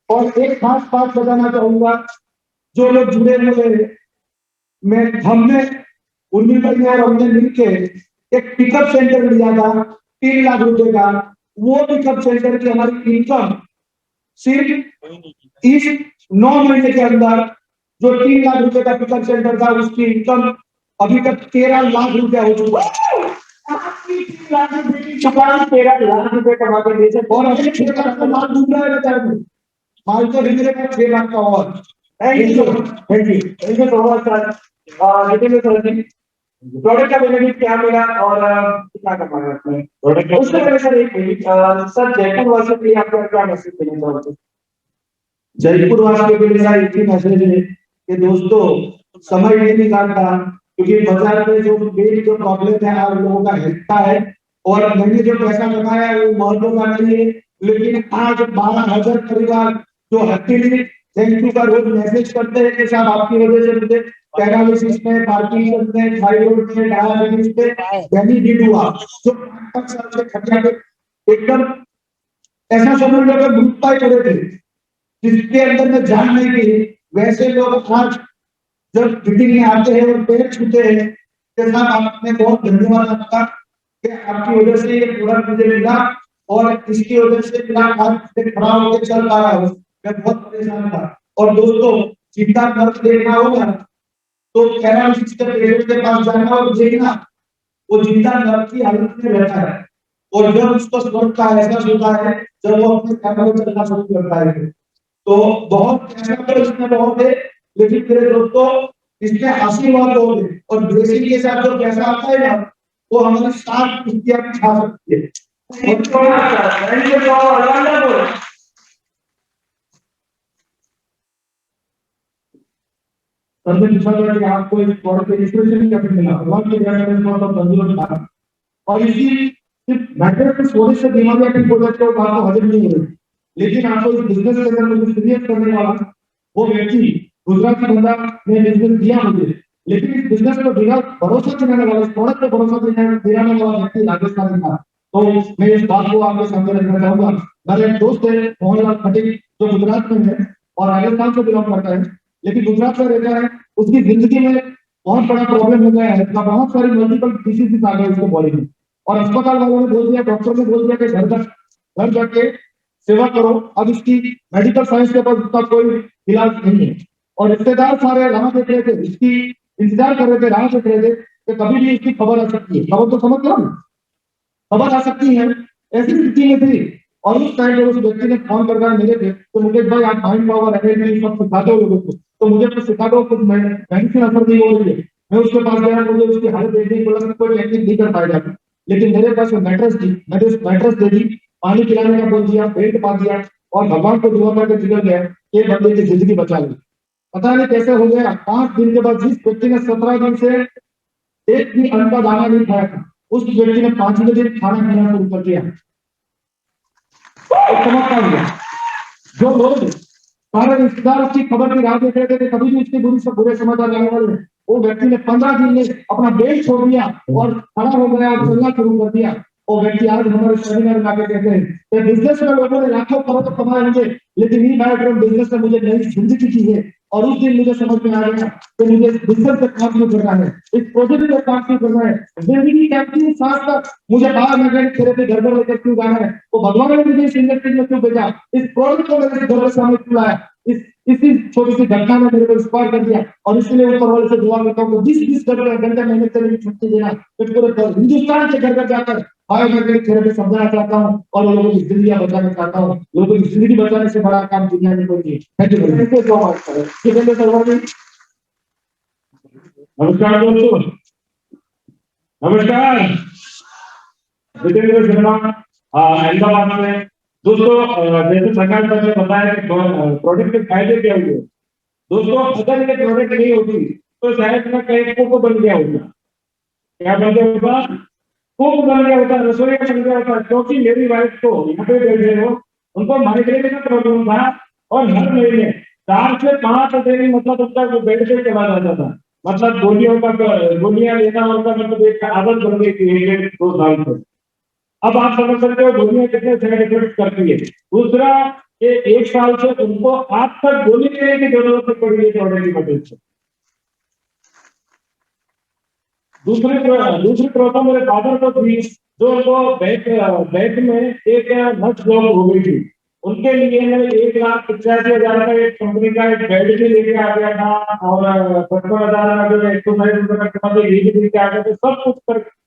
और एक खास बात बताना चाहूंगा, जो लोग जुड़े हुए हैं, मैं हमने उर्मिल भाई और हमने मिलकर एक पिकअप सेंटर लिया था 3 लाख रुपए का। वो पिकअप सेंटर की हमारी इनकम सिर्फ इस 9 महीने के अंदर, जो 3 लाख रुपए का पिकअप सेंटर था, उसकी इनकम अभी तक 13 लाख रुपया हो चुका है। 13 लाख रुपए कमा के दे सकते और अभी 6 लाख का माल डूब रहा है बाजार में। माल तो बिक रहा है 6 लाख का। और thank you so much sir. Jitendra sir ji, product का बेनिफिट क्या मिला और कितना कमाया आपने प्रोडक्ट? उससे पहले सर एक मिनट, सर जयपुर वासियों के लिए आपका क्या मैसेज देना चाहोगे? जयपुर वासियों के लिए मेरा एक ही मैसेज है कि दोस्तों, समय नहीं निकालता, क्योंकि बाजार में जो मेन जो प्रॉब्लम है आप लोगों का हिस्सा है। और मैंने जो पैसा कमाया है वो महत्व का नहीं है, लेकिन आज 12,000 परिवार जो हैप्पीली थैंक यू का रोज मैसेज करते हैं कि साहब आपकी वजह से मुझे पैरालिसिस में, पार्किंसन में, थायराइड में, डायबिटीज में बेनिफिट हुआ। जो 5 साल से खटिया पे एकदम ऐसा समझ लो कि भूत पाए पड़े थे, जिसके अंदर में जान नहीं थी, वैसे लोग आज जब मीटिंग में आते हैं और पैर छूते हैं कि साहब आपने बहुत धन्यवाद आपका कि आपकी वजह से ये प्रोडक्ट मुझे मिला और इसकी वजह से मेरा काम खड़ा होकर चल पा रहा हूँ। मैं बहुत परेशान था। और दोस्तों, चिंता मत देखना होगा तो पैरालिसिस के पेशेंट के पास जाना और देखना, वो जिंदा मर की हालत में रहता है और जब उसको स्वर्ग का एहसास होता है जब वो अपने पैरों में चलना शुरू करता है। तो बहुत पैसा तो इसमें बहुत है, लेकिन मेरे दोस्तों इसमें आशीर्वाद बहुत है। और ब्लेसिंग के साथ जो पैसा आता है ना, वो हमारी 7 कुश्तियां भी खा सकती है। तब कि आपको इस प्रोडक्ट के इंस्पिरेशन कैसे मिला, भगवान के दया से मैं बहुत तंदुरुस्त था। और इसी सिर्फ मैटर के सोने से बीमारियां ठीक हो जाती है और आपको हजम नहीं हो रही। लेकिन आपको इस बिजनेस के अंदर मुझे सीरियस करने वाला वो व्यक्ति गुजराती बंदा ने बिजनेस दिया मुझे, लेकिन इस बिजनेस को बिना भरोसा दिलाने वाला, इस प्रोडक्ट को भरोसा दिलाने वाला व्यक्ति राजस्थान था। तो मैं इस बात को आपके सामने रखना चाहूंगा। मेरे एक दोस्त है मोहनलाल खटीक, जो गुजरात में है और राजस्थान से बिलोंग करता है, लेकिन गुजरात में रहता है। उसकी जिंदगी में बहुत बड़ा प्रॉब्लम हो गया है, बहुत सारी मल्टीपल डिसीजेस आ गए उसके बॉडी में। और अस्पताल वालों ने बोल दिया, डॉक्टर ने बोल दिया कि घर जाके सेवा करो। अब इसकी मेडिकल साइंस के पास उसका कोई इलाज नहीं है। और रिश्तेदार सारे राह देख रहे थे, इसकी इंतजार कर रहे थे, राह देख रहे थे कि कभी भी इसकी खबर आ सकती है। खबर तो समझ लो, खबर आ सकती है, ऐसी स्थिति में थी। और उस टाइम पर उस व्यक्ति ने फोन कर मिले थे तो मुकेश भाई आप माइंड पावर एनर्जी सब सिखा दो लोगों को, तो मुझे कुछ सिखा दो, कुछ मेडिसिन असर नहीं हो रही है। मैं उसके पास गया, मुझे उसकी हालत देखने बोला कि कोई टेक्निक नहीं कर पाएगा, लेकिन मेरे पास मैट्रेस थी, मैंने उस मैट्रेस दे दी, पानी पिलाने का बोल दिया, बेल्ट बांध दिया और भगवान को दुआ करके निकल गया। ये बंदे की जिंदगी बचा ली। पता नहीं कैसे हो गया। 5 दिन के बाद जिस व्यक्ति ने 17 दिन से एक भी अन्न का दाना नहीं खाया था, उस व्यक्ति ने 5वें दिन खाना खाना शुरू कर दिया। चमत्कार हुआ। जो लोग सारे रिश्तेदार उसकी खबर की राह देख रहे थे कि कभी भी उसके बुरे समाचार आने वाले हैं, वो व्यक्ति ने 15 दिन में अपना बेल्ट छोड़ दिया और खड़ा हो गया और चलना शुरू कर दिया। वो व्यक्ति आज हमारे सेमिनार में आके कहते हैं कि बिजनेस में लोगों ने लाखों करोड़ कमाए होंगे, लेकिन ई बायोड्रम बिजनेस में मुझे नई जिंदगी दी है। और उस दिन मुझे समझ में आ गया कि मुझे बिजनेस पे काम क्यों करना है, इस प्रोजेक्ट पे काम क्यों करना है, जिंदगी के अंतिम सांस तक मुझे बाहर मैकेनिक थेरेपी घर पर लेकर क्यों जाना है, तो भगवान ने मुझे इस इंडस्ट्री में क्यों भेजा, इस प्रोजेक्ट को मेरे घर के सामने क्यों लाया, इसी छोटी सी घटना में मेरे को इंस्पायर कर दिया। और इसलिए ऊपर वाले से दुआ करता हूँ कि 20 घंटे मेहनत करने की छुट्टी देना, तो पूरे हिंदुस्तान के घर जाकर बायोमेट्रिक थेरेपी समझाना चाहता हूँ और लोगों की जिंदगी बचाना चाहता हूँ। लोगों की जिंदगी बचाने से बड़ा काम दुनिया में कोई नहीं। Thank you. नमस्कार दोस्तों, नमस्कार। जितेंद्र शर्मा अहमदाबाद में। दोस्तों जैसे सरकार ने बताया कि प्रोडक्ट के फायदे क्या हुए। दोस्तों अगर ये प्रोडक्ट नहीं होती तो शायद मैं कहीं को बन गया होता। क्या बन गया होता? कुक बन गया होता, रसोई बन गया होता, क्योंकि मेरी वाइफ को यहाँ पे बैठे हो, उनको माइग्रेन का प्रॉब्लम था और हर महीने 4 से 5 दिन मतलब उनका बेड पे चला जाता था। मतलब गोलियां लेना उनका मतलब एक आदत बन गई थी 1-2 साल से। अब आप समझ सकते हो गोलियां कितने साइड इफेक्ट करती है। दूसरा, ये 1 साल से उनको आज तक गोली लेने की जरूरत नहीं पड़ी है दौड़ने की वजह से। दूसरी प्रॉब्लम मेरे फादर को थी, जो उनको बैक में एक नस ब्लॉक हो गई थी। उनके लिए मैं 1,85,000 का एक कंपनी का एक बेड भी लेके आ गया था, और 55,000 का जो ₹160 का ये भी लेके आ गया था।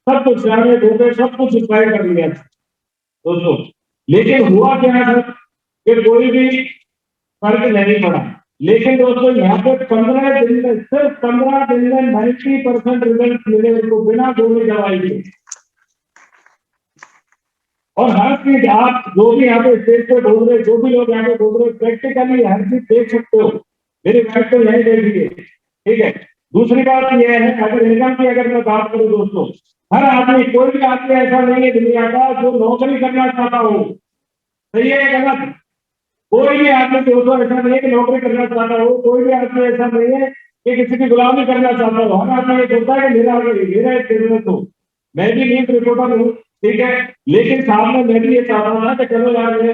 सब कुछ जाने दो गए, सब कुछ सप्लाई कर लिया था दोस्तों। लेकिन हुआ क्या है कि कोई भी फर्क नहीं पड़ा। लेकिन दोस्तों यहाँ पे 15 दिन में, सिर्फ 15 दिन में 90% रिजल्ट मिले उनको, बिना गोली दवाई के। और हर चीज आप जो भी यहाँ पे स्टेज पे बोल रहे, जो भी लोग यहाँ पे बोल रहे, प्रैक्टिकली हर चीज देख सकते हो। मेरी बात तो नहीं देखिए, ठीक है। दूसरी बात यह है, अगर इनकम की अगर मैं बात करूं दोस्तों, हर आदमी, कोई भी आदमी ऐसा नहीं है दुनिया का जो नौकरी करना चाहता हो। सही है या गलत? कोई भी आदमी दोस्तों ऐसा नहीं है कि नौकरी करना चाहता हो। कोई भी आदमी ऐसा नहीं है कि किसी की गुलामी करना चाहता हो। हर आदमी ये सोचता है कि मेरा एक बिजनेस हो। मैं भी न्यूज रिपोर्टर हूँ, ठीक है। लेकिन साथ में मैं भी ये चाहता हूँ ना कि चलो यार मैं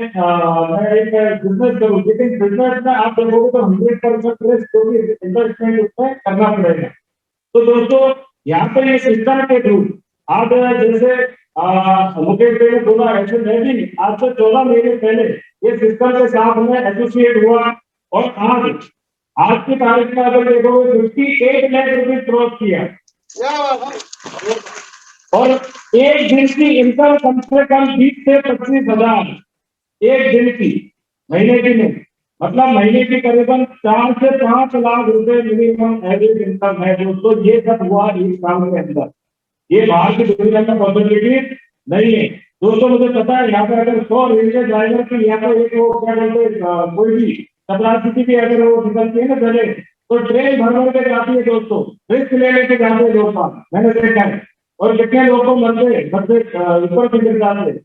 एक बिजनेस करूँ। लेकिन बिजनेस में आप देखोगे तो 100% रिस्क, जो भी इन्वेस्टमेंट उसमें करना पड़ेगा। तो दोस्तों यहाँ पे ये सिस्टम के थ्रू आप जैसे मुकेश भाई ने बोला, ऐसे मैं भी आज से 14 महीने पहले ये सिस्टम के साथ में एसोसिएट हुआ, और आज की तारीख में अगर देखोगे 58 लाख रुपए क्रॉस किया, और एक दिन की इनकम कम से कम 20 से 25,000 एक दिन की, महीने की नहीं। मतलब महीने की करीबन 4 से 5 लाख रुपए मिनिमम एवरेज इनकम है दोस्तों। ये सब हुआ 1 साल के अंदर। ये बाहर की दुनिया में पॉसिबिलिटी नहीं है दोस्तों। मुझे पता है यहाँ पे अगर 100 रेलवे ड्राइवर की यहाँ पे एक वो क्या बोलते हैं, कोई भी चपरासी भी अगर वो निकलती है ना चले, तो ट्रेन भर भर के जाती है दोस्तों, रिस्क ले लेके जाते हैं लोग, मैंने देखा है। और कितने लोग को मरते ऊपर से गिर जाते हैं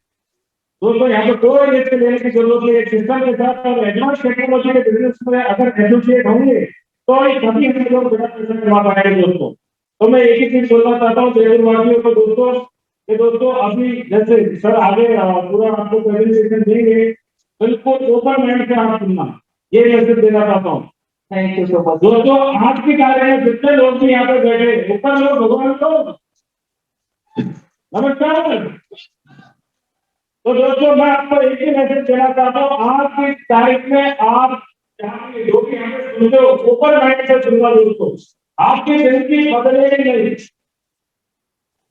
दोस्तों। यहाँ पे कोई रिस्क लेने की जरूरत नहीं है। सिस्टम के साथ और एडवांस टेक्नोलॉजी के बिजनेस में अगर एसोसिएट होंगे तो सभी हम लोग बड़ा पैसा कमा पाएंगे दोस्तों। तो मैं एक ही चीज बोलना चाहता हूँ जयपुरवासियों को दोस्तों, कि दोस्तों अभी जैसे सर आगे पूरा आपको प्रेजेंटेशन देंगे, बिल्कुल ओपन माइंड से आप सुनना, ये मैसेज देना चाहता हूँ। थैंक यू सो मच दोस्तों। आज की तारीख में जितने लोग भी यहाँ पे बैठे, ऊपर लोग, भगवान लोग, नमस्कार। तो दोस्तों मैं आपको एक ही मैसेज देना चाहता हूँ, आज की तारीख में आप जो भी यहाँ पे सुनते हो, ओपन माइंड से सुनना दोस्तों। आपकी जिंदगी बदलेगी नहीं,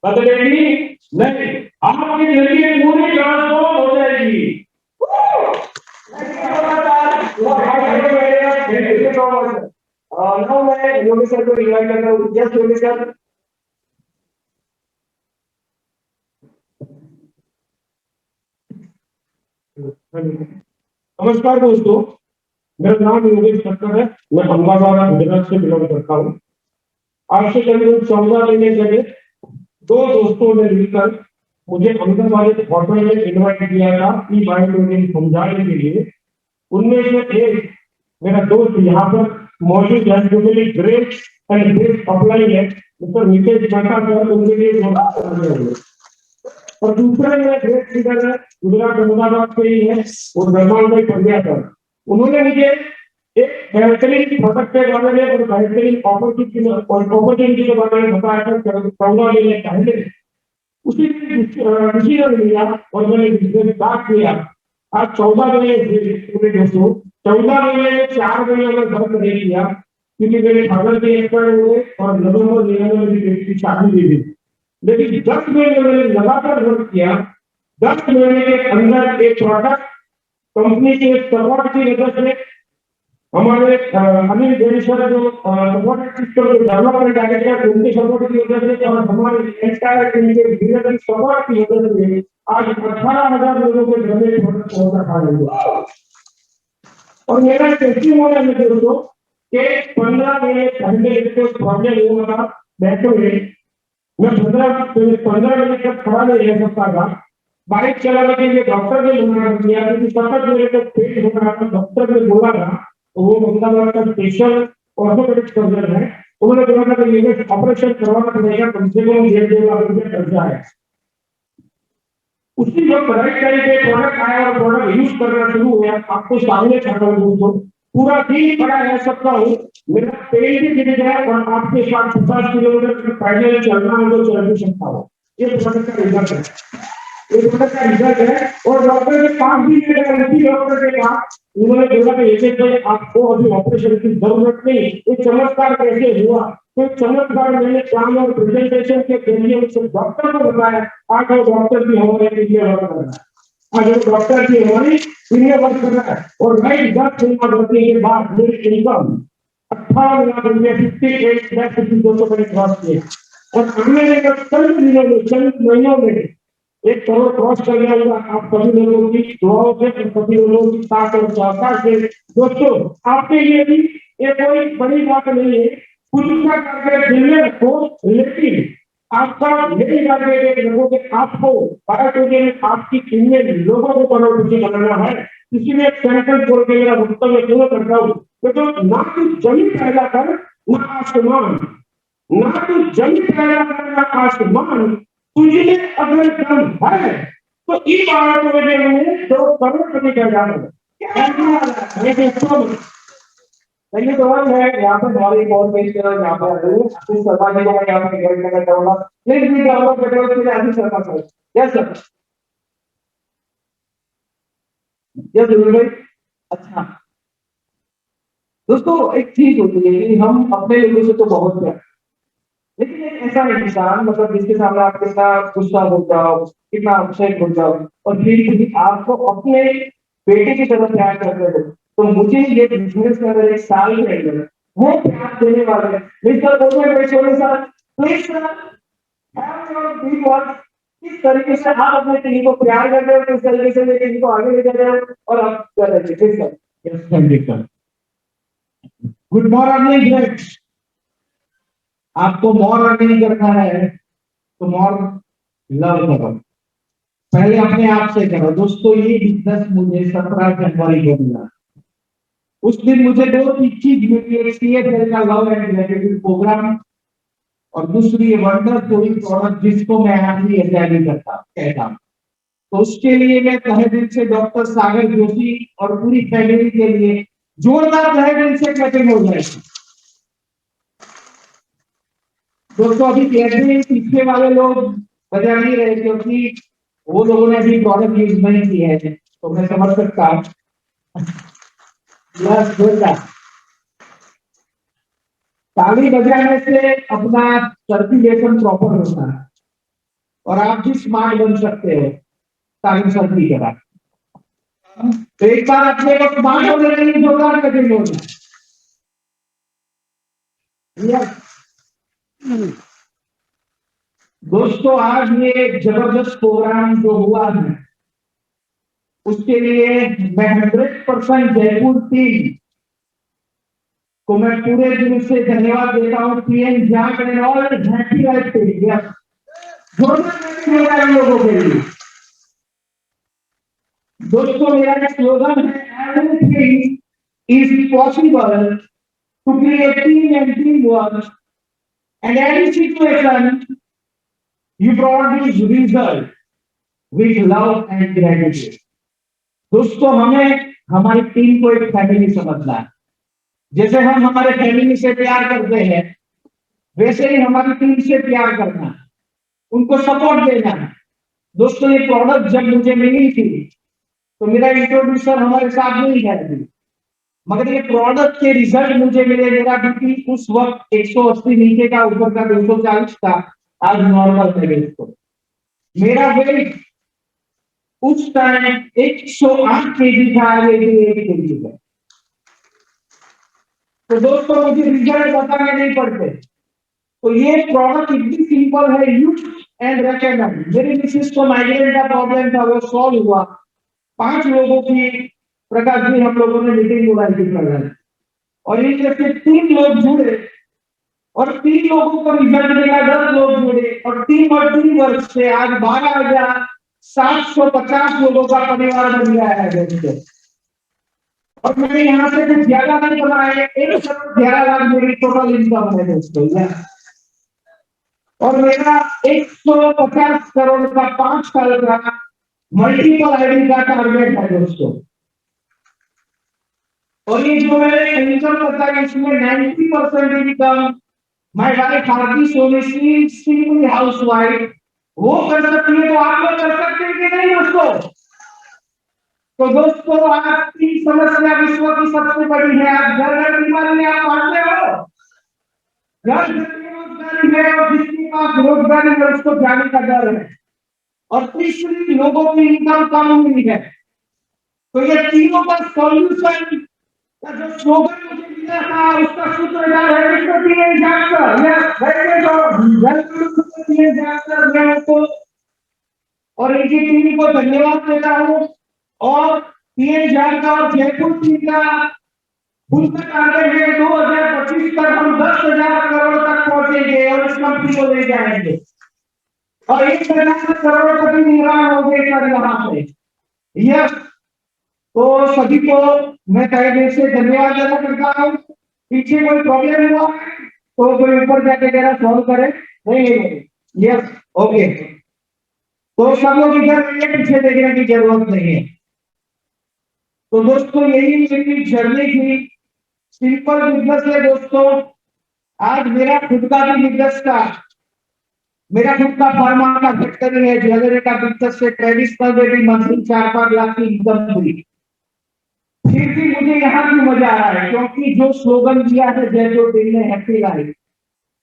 बदलेगी नहीं, आपकी जिंदगी पूरी ट्रांसफॉर्म हो जाएगी। मैं योगी सर को इन्वाइट करता हूँ। यस योगी सर। नमस्कार दोस्तों, मेरा नाम योगेश ठक्कर है। मैं अहमदाबाद गुजरात से बिलोंग करता हूँ। आज से करीब 14 महीने पहले दो दोस्तों ने मिलकर मुझे अहमदाबाद एक होटल में इन्वाइट किया था ई बायोलॉजी समझाने के लिए। उनमें से एक मेरा दोस्त यहाँ पर मौजूद है, जो मेरी ग्रेट एंड बेस्ट अप्लाई है, मिस्टर नितेश मेहता सर, उनके लिए। और दूसरे मेरे ग्रेट लीडर है, गुजरात अहमदाबाद से ही है, वो धर्माल भाई पंड्या सर। उन्होंने मुझे एक बेहतरीन प्रोडक्ट के बारे में और बेहतरीन अपॉर्चुनिटी के बारे में बताया था 14 महीने पहले। उसी डिसीजन लिया और मैंने बिजनेस स्टार्ट किया। आज 14 महीने पूरे दोस्तों, 14 महीने में 4 महीने में घर नहीं किया, क्योंकि मेरे फादर के एक्सपायर हुए और नवंबर महीने में मेरी बेटी की शादी भी हुई। लेकिन 10 महीने मैंने लगातार वर्क किया। 10 महीने के अंदर एक प्रोडक्ट कंपनी के सपोर्ट की वजह से, हमारे अनिल जैसर जो सपोर्ट सिस्टम के डेवलपमेंट डायरेक्टर, उनके सपोर्ट की वजह से और हमारे एंटायर टीम के डीलर की सपोर्ट की वजह से आज 18,000 लोगों के घर में प्रोडक्ट पहुंचा पा रहे हैं। और मेरा टेस्टिमोनियल है दोस्तों कि 15 महीने पहले इसको प्रॉब्लम हुआ था, बैठे हुए मैं 15 मिनट तक खड़ा नहीं रह सकता था। बाइक चलाने के लिए डॉक्टर ने मना किया, क्योंकि सतत मेरे को पेट हो रहा था। डॉक्टर ने बोला था, वो अहमदाबाद का स्पेशल ऑर्थोपेडिक सर्जन है, उन्होंने बोला था कि ये ऑपरेशन करवाना पड़ेगा, कम से कम 1.5 लाख रुपये खर्चा है। उसी वक्त राइट टाइम पे प्रोडक्ट आया और प्रोडक्ट यूज करना शुरू हुआ। आपको सामने खड़ा हूं दोस्तों, पूरा दिन खड़ा रह सकता हूँ, मेरा पेट भी गिर गया और आपके साथ 50 किलोमीटर पैदल चलना हो तो चल भी सकता हूँ। ये प्रोडक्ट का रिजल्ट है, ये प्रोडक्ट का रिजल्ट है। और डॉक्टर के पास भी गए, उसी डॉक्टर के पास उन्होंने बोला कि ऐसे तो आपको अभी ऑपरेशन की जरूरत नहीं। ये चमत्कार कैसे हुआ? तो चमत्कार मैंने काम और प्रेजेंटेशन के जरिए उस डॉक्टर को बताया। आज वो डॉक्टर भी हमारे लिए वर्क कर रहा है, आज वो डॉक्टर भी हमारी लिए वर्क कर रहा है। और मैं 10 महीना भर्ती के बाद मेरी इनकम 18 लाख रुपये 58 लाख 200 मैंने क्रॉस किया। और आने वाले चंद दिनों में, चंद महीनों में 1 करोड़ क्रॉस कर गया होगा। आप सभी लोगों की दुआओं से, सभी लोगों की साथ और सहकार से। दोस्तों, आपके लिए भी ये कोई बड़ी बात नहीं है, कुछ का करके दिल में रखो, लेकिन आपका यही टारगेट रखो कि आपको 12 में आपकी टीम में लोगों को करोड़पति बनाना है। इसीलिए सेंट्रल बोल के मेरा वक्तव्य पूरा करता हूँ। तो ना तो जमीन पैदा कर, ना आसमान, ना तो जमीन पैदा कर, ना आसमान, तुझे अगर दम है तो इस बात में 2 करोड़पति कर जाना। देखिए तो मैं यहाँ पे हमारी बहुत पेश कर यहाँ पे अपनी सरकार जी को मैं यहाँ पे गाइड करना चाहूंगा। प्लीज भी डाउनलोड पेट्रोल के लिए आदि सरकार सर। यस सर, यस भाई। अच्छा दोस्तों, एक चीज होती है कि हम अपने लोगों से तो बहुत प्यार, लेकिन एक ऐसा इंसान मतलब जिसके सामने आप कितना गुस्सा हो जाओ, कितना अपसेट हो जाओ, और फिर भी आपको अपने बेटे की तरह प्यार करते हो, तो मुझे ये बिजनेस में अगर 1 साल के अंदर वो प्यार देने वाले मिस्टर सर, प्लीज सर, किस तरीके से आप अपने टीम को प्यार कर रहे हो, किस तरीके से मेरी टीम को आगे ले जा रहे हो, और आप कर रहे थे sir. Yes sir, good morning friends. आपको मोर अर्निंग करना है तो मोर लव करो, पहले अपने आप से करो। दोस्तों, ये बिजनेस मुझे 17 जनवरी को मिला। उस दिन मुझे 2 चीज मिली, एक CSL का लव एंड ग्रेटिट्यूड प्रोग्राम, और दूसरी वंडर कोई प्रोडक्ट जिसको मैं आज ही एजाली करता कहता। तो उसके लिए मैं तहे दिल से डॉक्टर सागर जोशी और पूरी फैमिली के लिए जोरदार तहे दिल से क्लैपिंग हो जाएगी। दोस्तों, अभी कहते पीछे वाले लोग बजा नहीं रहे क्योंकि वो लोगों ने भी प्रोडक्ट यूज नहीं किया है, तो मैं समझ सकता हूँ। ताली बजाने से अपना सर्कुलेशन प्रॉपर होता है और आप भी स्मार्ट बन सकते हो ताली सर्दी के बाद। तो एक बार अपने को स्मार्ट होने के लिए जोरदार कटिंग होना है। दोस्तों, आज ये जबरदस्त प्रोग्राम जो हुआ है उसके लिए मैं 100% जयपुर टीम को मैं पूरे दिल से धन्यवाद देता हूँ। PM Jat and all happy life के लिए लोगों के लिए। दोस्तों, मेरा स्लोगन है everything is possible to create team and team work and any situation you produce result with love and gratitude. दोस्तों, हमें हमारी टीम को एक फैमिली समझना है। जैसे हम हमारे फैमिली से प्यार करते हैं, वैसे ही हमारी टीम से प्यार करना, उनको सपोर्ट देना है। दोस्तों, ये प्रोडक्ट जब मुझे मिली थी तो मेरा इंट्रोड्यूसर हमारे साथ नहीं है अभी, मगर ये प्रोडक्ट के रिजल्ट मुझे मिले। मेरा बीपी उस वक्त 180 नीचे का, ऊपर का 240 था, आज नॉर्मल है दोस्तों। मेरा वेट उस टाइम 108 केजी था, आज 88 केजी है। तो दोस्तों, मुझे रिजल्ट बताने नहीं पड़ते। तो ये प्रोडक्ट इतनी सिंपल है, यूज एंड रेकमेंड। मेरी मिसेस को माइग्रेन का प्रॉब्लम था, वो सॉल्व हुआ। 5 लोगों की प्रकाश जी हम लोगों ने मीटिंग बुलाई थी कल, और इनमें से 3 लोग जुड़े और 3 लोगों को रिजल्ट मिला, 10 लोग जुड़े और 3 वर्ष से आज 12,750 लोगों का परिवार बन गया है दोस्तों। और मैंने यहाँ से कुछ ज्यादा नहीं बनाया, 111 लाख मेरी टोटल इनकम है दोस्तों। और मेरा 150 करोड़ का 5 साल का मल्टीपल आईडी का टारगेट है दोस्तों। और ये जो मैंने इनकम बताया इसमें 90% इनकम माय वाइफ हार्दी सोमेशी सिंपली हाउसवाइफ वो कर सकती है, तो आप लोग कर सकते हैं कि नहीं दोस्तों? तो दोस्तों आज की समस्या विश्व की सबसे बड़ी है, आप घर घर बीमारी आप मानते हो, घर घर बेरोजगारी है और जिसके पास रोजगारी है उसको जाने का डर है, और तीसरी लोगों की इनकम कम हुई है। तो ये तीनों का सॉल्यूशन का जो स्लोगन मुझे मिला था उसका सूत्रधार है mister PN Jackson. Yes, very good, welcome PN Jackson. मैं आपको और इनकी टीम को धन्यवाद देता हूँ। और पीएन जैक्सन और जयपुर टीम का उनका टारगेट है 2025 तक हम 10,000 करोड़ तक पहुंचेंगे और इस कंपनी को ले जाएंगे और 1,000 करोड़पति निर्माण हो गए सर यहाँ से। यस, तो सभी को मैं तहे दिल से धन्यवाद अदा करता हूँ। पीछे कोई प्रॉब्लम हुआ तो कोई ऊपर जाके जरा सॉल्व करे। नहीं, यस, ओके। तो सब लोग इधर पीछे देखने की जरूरत नहीं है। तो दोस्तों यही मेरी जर्नी थी, सिंपल बिजनेस है दोस्तों। आज मेरा खुद का भी बिजनेस था, मेरा खुद का फार्मा का फैक्ट्री है, ज्वेलरी का बिजनेस से ट्रेडिशनल में भी मंथली 4-5 लाख की इनकम हुई। फिर भी मुझे यहाँ भी मजा आ रहा है क्योंकि जो स्लोगन दिया है जयपुर दिल ने हैप्पी लाइफ,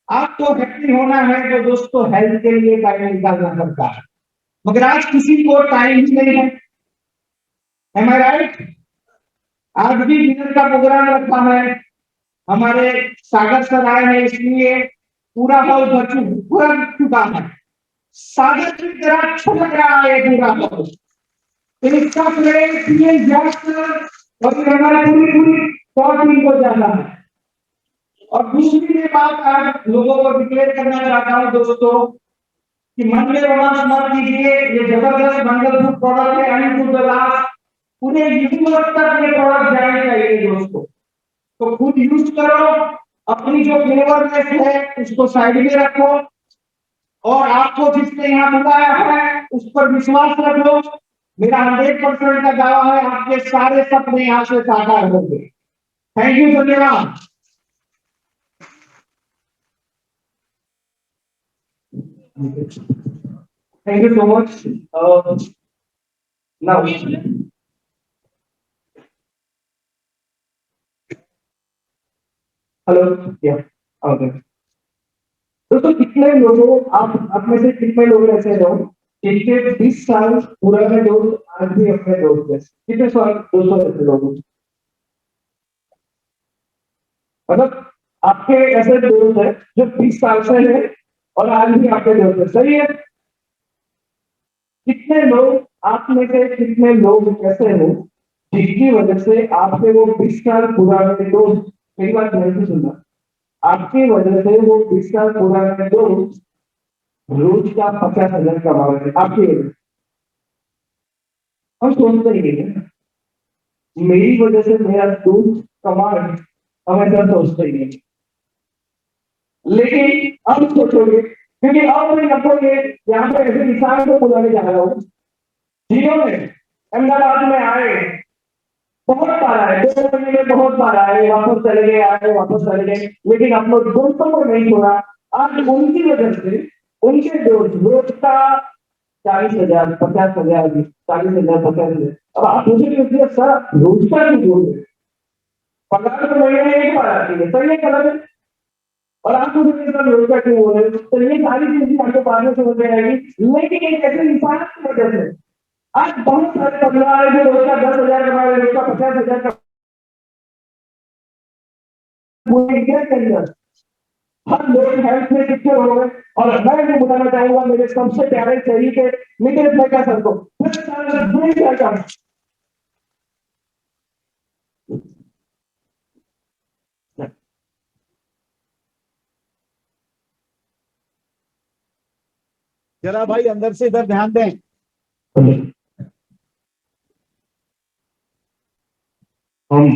आपको हैप्पी होना है तो दोस्तों हेल्थ के लिए टाइम निकालना पड़ता है, मगर आज किसी को टाइम ही नहीं है। एम आई राइट? आज भी डिनर का प्रोग्राम रखा है, हमारे सागर सर आए हैं इसलिए पूरा हॉल भर चुका है। सागर की तरह छलक रहा है पूरा हॉल। इसका श्रेय पीएन जैक्सन और हमारी पूरी पूरी टीम को जाना है। और दूसरी ये बात आज लोगों को डिक्लेयर करना चाहता हूं दोस्तों कि मन में रोमांस मत कीजिए, ये जबरदस्त मंगलसूत्र प्रोडक्ट है, आई टू द लास्ट पूरे यूनिवर्स तक ये प्रोडक्ट जाने चाहिए दोस्तों। तो खुद यूज करो, अपनी जो फ्लेवरनेस है उसको साइड में रखो और आपको जिसने यहाँ बुलाया है उस पर विश्वास रखो। मेरा 100% का दावा है आपके सारे सपने यहाँ से साकार होंगे। थैंक यू, धन्यवाद। Thank you so much. Now hello, या ओके। दोस्तों कितने लोगों आप में से कितने लोग ऐसे हो जिनके 20 साल पुराने दोस्त आज भी अपने दोस्त हैं? कितने साल 200 ऐसे लोग हैं? मतलब आपके ऐसे दोस्त हैं जो 20 साल से है और आज भी आपके दोस्त है, सही है? कितने लोग आप में से कितने लोग ऐसे हो जिसकी वजह से आपके वो 20 साल पुराने दोस्त, मेरी बात नहीं से सुनना, आपकी वजह से वो 20 साल पुराने दोस्त रोज का 50,000 कमा रहे हैं आपकी वजह से? हम सोचते ही नहीं है, मेरी वजह से मेरा दोस्त कमा रहे हैं, हम ऐसा सोचते ही नहीं। लेकिन अब सोचोगे, क्योंकि अब मैं रखोगे यहाँ पे ऐसे इंसान को बुलाने जा रहा हूँ जिन्होंने अहमदाबाद में आए, बहुत बार आए, 2 महीने में बहुत बार आए, वापस चले गए, आए वापस चले गए, लेकिन हम लोग दोस्तों को नहीं छोड़ा। आज उनकी वजह से उनके दोस्त रोज का 40,000, 50,000, 40,000, 50,000। अब आप मुझे पूछिए सर रोज का क्यों बोल रहे? पगार तो महीने में एक बार आती है, सही है गलत है? और आप मुझे सर रोज का क्यों बोल रहे? तो ये सारी चीजें आपको बाद में समझ में आएगी, लेकिन एक ऐसे इंसान की वजह से आज बहुत सारे परिवार है जो रोज का 10,000 कमा रहे, रोज का 50,000 पूरे इंडिया के अंदर हर लोग हेल्थ में सिक्योर हो गए। और मैं ये बताना चाहूंगा मेरे सबसे प्यारे शहरी के नितिन भाई सर को, जरा भाई अंदर से इधर ध्यान दें। हम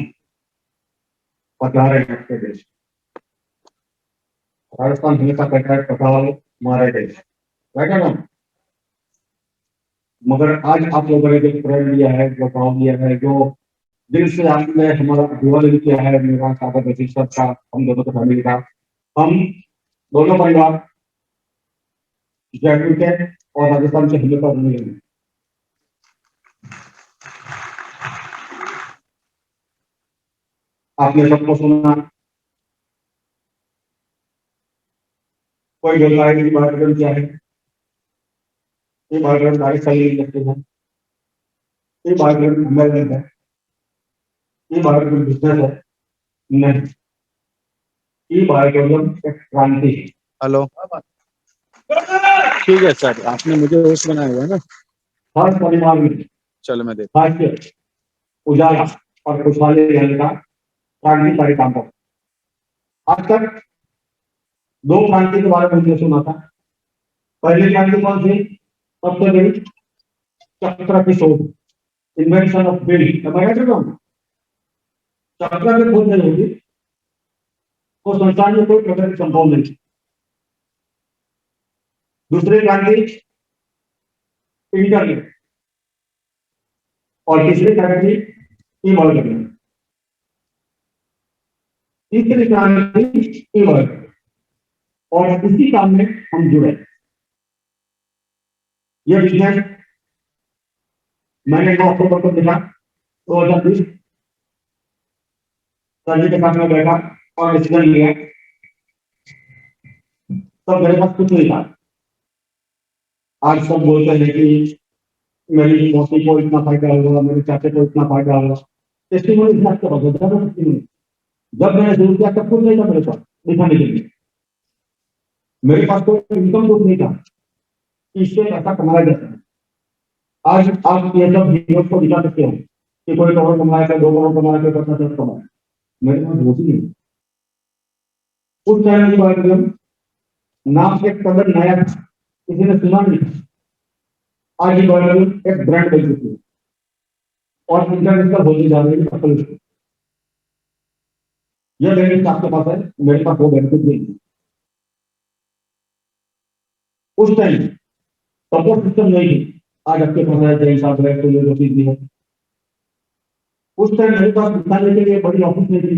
बता रहे हैं आपके देश, राजस्थान हमेशा कहता है पठाओ हमारे देश, क्या कहना? मगर आज आप लोगों ने जो प्रेम दिया है, जो भाव दिया है, जो दिल से आपने हमारा अभिवादन किया है, मेरा सादा बशीर का, हम दोनों की फैमिली का, हम दोनों परिवार जयपुर के और राजस्थान के हमेशा रहेंगे। आपने सबको सुना, कोई बोल रहा है कि बायोड्राम क्या है, ये बायोड्राम डायरेक्ट सही नहीं लगते हैं, ये बायोड्राम इन्वेस्टमेंट है, ये बायोड्राम बिजनेस है, नहीं, ये बायोड्राम एक क्रांति है। हेलो, ठीक है सर, आपने मुझे होस्ट बनाया हुआ है ना। हर परिवार में चलो मैं देख भाग्य, उजाला और खुशहाली लाने का क्रांतिकारी काम करता। आज तक दो क्रांति के बारे में हमने सुना था। पहली क्रांति कौन थी? सबसे बड़ी चक्र की शोध, इन्वेंशन ऑफ व्हील। चक्र की खोज नहीं होगी तो संसार में कोई प्रगति संभव नहीं। दूसरी क्रांति इंटरनेट और तीसरी क्रांति ई-वर्ल्ड। तीसरी क्रांति ई-वर्ल्ड, और इसी काम में हम जुड़े। यह बिजनेस मैंने 9 अक्टूबर को देखा 2020, सर के साथ में बैठा और डिसीजन लिया। तब मेरे पास कुछ नहीं था। आज सब बोलते हैं कि मेरी मौसी को इतना फायदा होगा, मेरे चाचे को इतना फायदा होगा। टेस्टिमोनी आपके पास होता है टेस्टिमोनी। जब मैंने शुरू किया तब कुछ नहीं था मेरे पास दिखाने के लिए। मेरे पास कोई इनकम सोर्स नहीं था, इससे पैसा कमाया जाता है। आज आप ये सब हीरोज को दिखा सकते हो कि कोई करोड़ कमाया, 2 करोड़ कमाया, कोई 50 कमाया। मेरे पास वो भी नहीं। उस टाइम की बात करूं, नाम एक कदर नया था, किसी ने सुना नहीं। आज ये बात एक ब्रांड बन चुकी है और इंटरनेशनल होने जा रही है। यह बेनिफिट आपके पास है, मेरे पास वो बेनिफिट नहीं है। उस टाइम सपोर्ट सिस्टम नहीं थी, आज आपके पास है, जय साहब है, तो ये जो चीज भी है। उस टाइम मेरे पास निकालने के लिए बड़ी ऑफिस नहीं थी,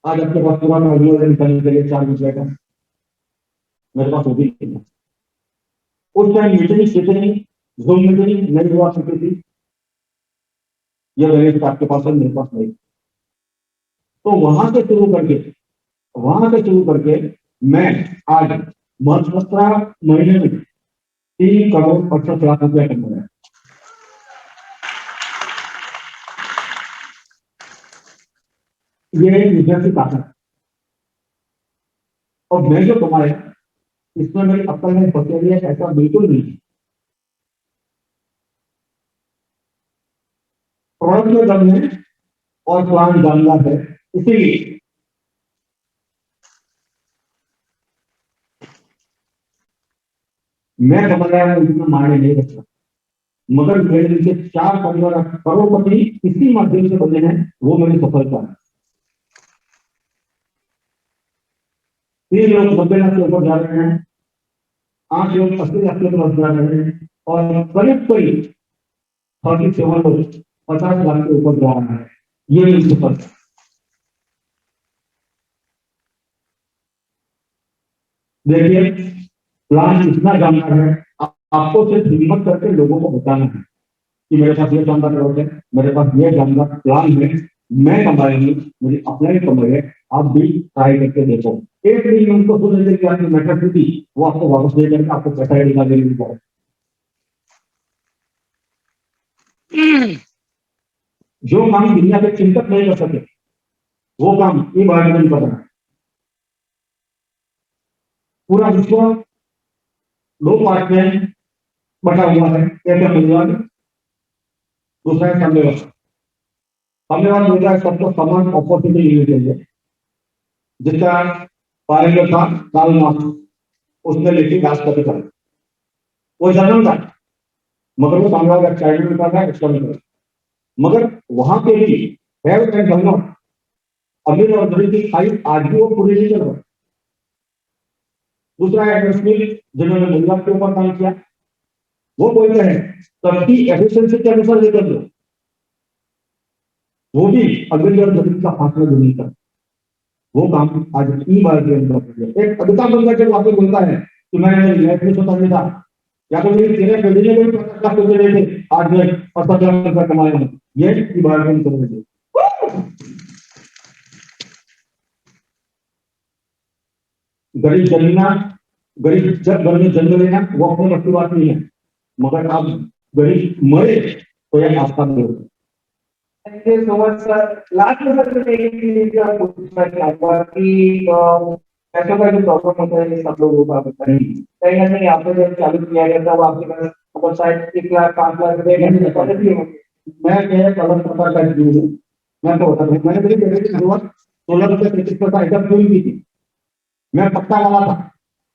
आज आपके पास पुराना ऑडियो निकालने के लिए 4 घंटे का मेरे पास वो भी नहीं है। उस time meeting sitting Zoom meeting नहीं हुआ करती थी, यह बेनिफिट आपके पास है, मेरे पास नहीं। तो वहां से शुरू करके मैं आज मात्र महीने में 3 करोड़ 65 लाख रुपया कमाया। ये बिजनेस की ताकत। और मैं जो कमाया इसमें मेरी अक्ल में फंसेली है ऐसा बिल्कुल नहीं। प्रोडक्ट में दम है और प्लान जानदार है, इसीलिए मैं समझ रहा हूं इतना मायने नहीं रखता। मगर मेरे दिल से 4 परिवार करोड़पति इसी माध्यम से बने हैं, वो मेरी सफलता है। 3 लोग 90 लाख के ऊपर जा रहे हैं, 8 लोग 80 लाख के ऊपर जा रहे हैं, और करीब 37 लोग 50 लाख के ऊपर जा रहा है। ये मेरी सफलता। देखिए, प्लान इतना जानना है, आपको सिर्फ हिम्मत करके लोगों को बताना है कि मेरे पास ये जानदार प्रोडक्ट है, मेरे पास ये जानदार प्लान है, मैं कमाएंगी, मेरी अपना ही कमाई है, आप भी ट्राई करके देखो। एक दिन उनको सुन लेते कि आपकी मेथड थी, वो आपको वापस दे करके आपको पैसा ही निकाल देने की। जो काम दुनिया के चिंतक नहीं कर सके वो काम ये बात नहीं कर रहा है। पूरा विश्व 2 पार्ट में बटा हुआ है, एक है मूल्यवान, दूसरा है साम्यवाद। साम्यवाद बोलता है सबको समान अपॉर्चुनिटी मिलनी चाहिए, जिसका पारित था कार्ल मार्क्स, उसने लिखी दास कैपिटल। वो जन्म था, मगर वो साम्यवाद का चाइल्ड का था, एक्सटर्नल। मगर वहां पे भी हैव एंड हैव नॉट, अमीर और गरीब की खाई आज भी वो पूरी नहीं कर रहा। दूसरा है एडम स्मिथ, जिन्होंने मूल्यवान के ऊपर काम किया। वो बोलते हैं सबकी एफिशिएंसी के अनुसार लेकर दो, वो भी अग्नि और जमीन का फासला दूरी का वो काम आज ई बार के अंदर एक अमिताभ बच्चन जब आपको बोलता है कि मैं लाइफ में सोता नहीं था, या तो मेरी तेरे बेटे ने भी 50 लाख रुपए दे थे, आज मैं 50 लाख रुपए कमाया हूं, ये ई बार के अंदर गरीब जमीना गरीब जब घर में जन्म लेना वो अपनी अच्छी बात नहीं है, मगर आप गरीब मरे तो यह आपका नहीं होगा। Thank you so much, sir. Last में सर मैं एक चीज का पूछना चाहूंगा कि पैसों का जो प्रॉब्लम होता है सब लोगों का होता है, कहीं ना कहीं आपने जब चालू किया गया था वो आपके पास मतलब शायद 1 लाख 5 लाख रुपए मैं क्या अलग प्रकार का जीव हूँ, मैं तो होता हूँ, मैंने मेरी बेटे की शुरुआत 16 रुपए 33 पैसा एकदम शुरू की थी। मैं पक्का वाला था,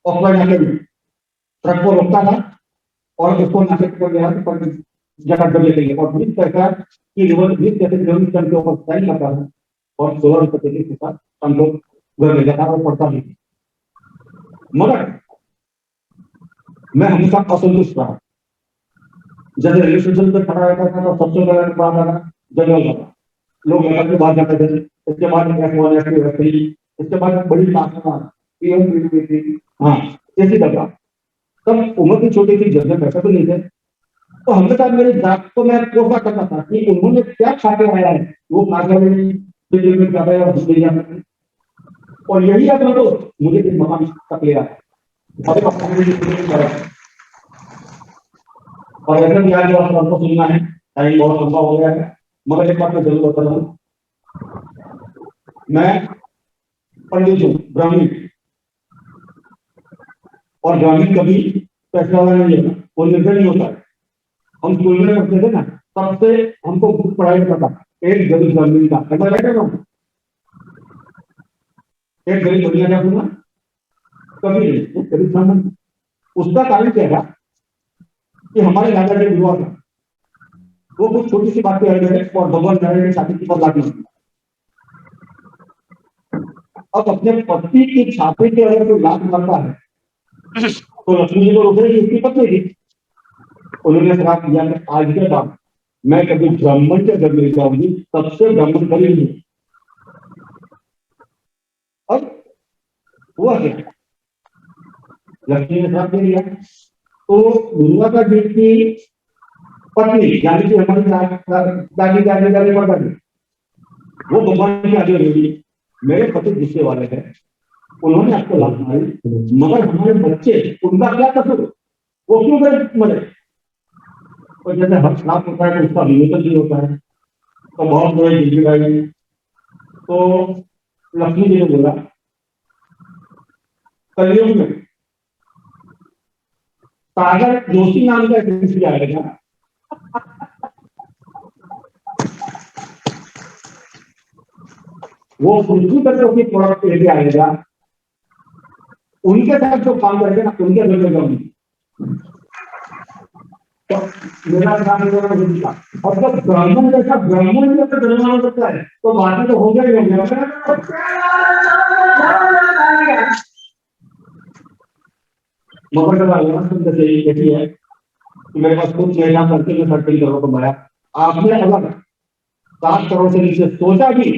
ऑफलाइन नाके में ट्रक को रोकता था और उसको नाके पर गया पर जगह कर लेते और 20 पैसा की रिवर्स 20 पैसे किलोमीटर के ऊपर साइन करता था और 16 रुपए 33 पैसा हम लोग घर ले जाता और पड़ता भी। मगर मैं हमेशा असंतुष्ट रहा, जब रेलवे स्टेशन पर खड़ा रहता था तो सबसे पहले बात आना जंगल का लोग नगर के बाहर जाते थे, इसके बाद F1 F2 F3 इसके बाद बड़ी ताकत हाँ ऐसी दफा तब उम्र की छोटी थी, जब पैसा तो नहीं थे, तो हमने कहा मेरे जात को मैं कोसा करना था कि उन्होंने क्या खा के आया है, वो खा में जा रहे हैं और यही अगर तो मुझे एक मकान तक ले रहा और ऐसा भी आज आपको सुनना है, टाइम बहुत लंबा हो गया है, मगर एक बात मैं जरूर बता रहा हूँ, मैं पंडित हूँ, ब्राह्मण, और ब्राह्मण कभी पैसा वाला नहीं होता, वो निर्भर नहीं होता। हम स्कूल में पढ़ते थे ना, तब से हमको बुक पढ़ाई करता एक गरीब ब्राह्मण का, ऐसा रहता था एक गरीब बढ़िया क्या सुना कभी नहीं, गरीब ब्राह्मण। उसका कारण क्या था कि हमारे राजा जो युवा था वो कुछ छोटी सी बात कह रहे थे और भगवान नारायण ने शादी की पर लाती। अब अपने पति की छाती के अगर कोई लात मारता है तो लक्ष्मी जी को रोकेगी, उसकी पत्नी थी, उन्होंने श्राप दिया कि आज के बाद मैं कभी ब्राह्मण के घर में जाऊंगी, सबसे ब्राह्मण करेंगे। अब हुआ क्या, लक्ष्मी ने श्राप दे दिया, तो दुर्गा जी की पत्नी यानी कि हमारी दादी दादी दादी दादी वो भगवान की आगे होगी, मेरे पति गुस्से वाले हैं, उन्होंने आपको लाभ मारी, मगर हमारे बच्चे उनका क्या कसूर, वो क्यों मरे। और जैसे हर श्राप होता है तो उसका विवेचन भी होता है, तो बहुत बड़े जिम्मेदारी। तो लक्ष्मी जी ने बोला कलयुग में सागर जोशी नाम का एक ऋषि आएगा, वो पृथ्वी पर जो प्रोडक्ट लेके आएगा, उनके साथ जो काम करेगा ना उनके घर में जाऊंगी। तो मेरा काम होगा और जब ब्राह्मण जैसा ब्राह्मण जैसा जन्म हो सकता है तो बाकी तो हो गया ही हो गया। मगर जैसी है कि मेरे पास कुछ नहीं काम करके मैं 30 करोड़ को बनाया, आपने अगर 7 करोड़ से नीचे सोचा भी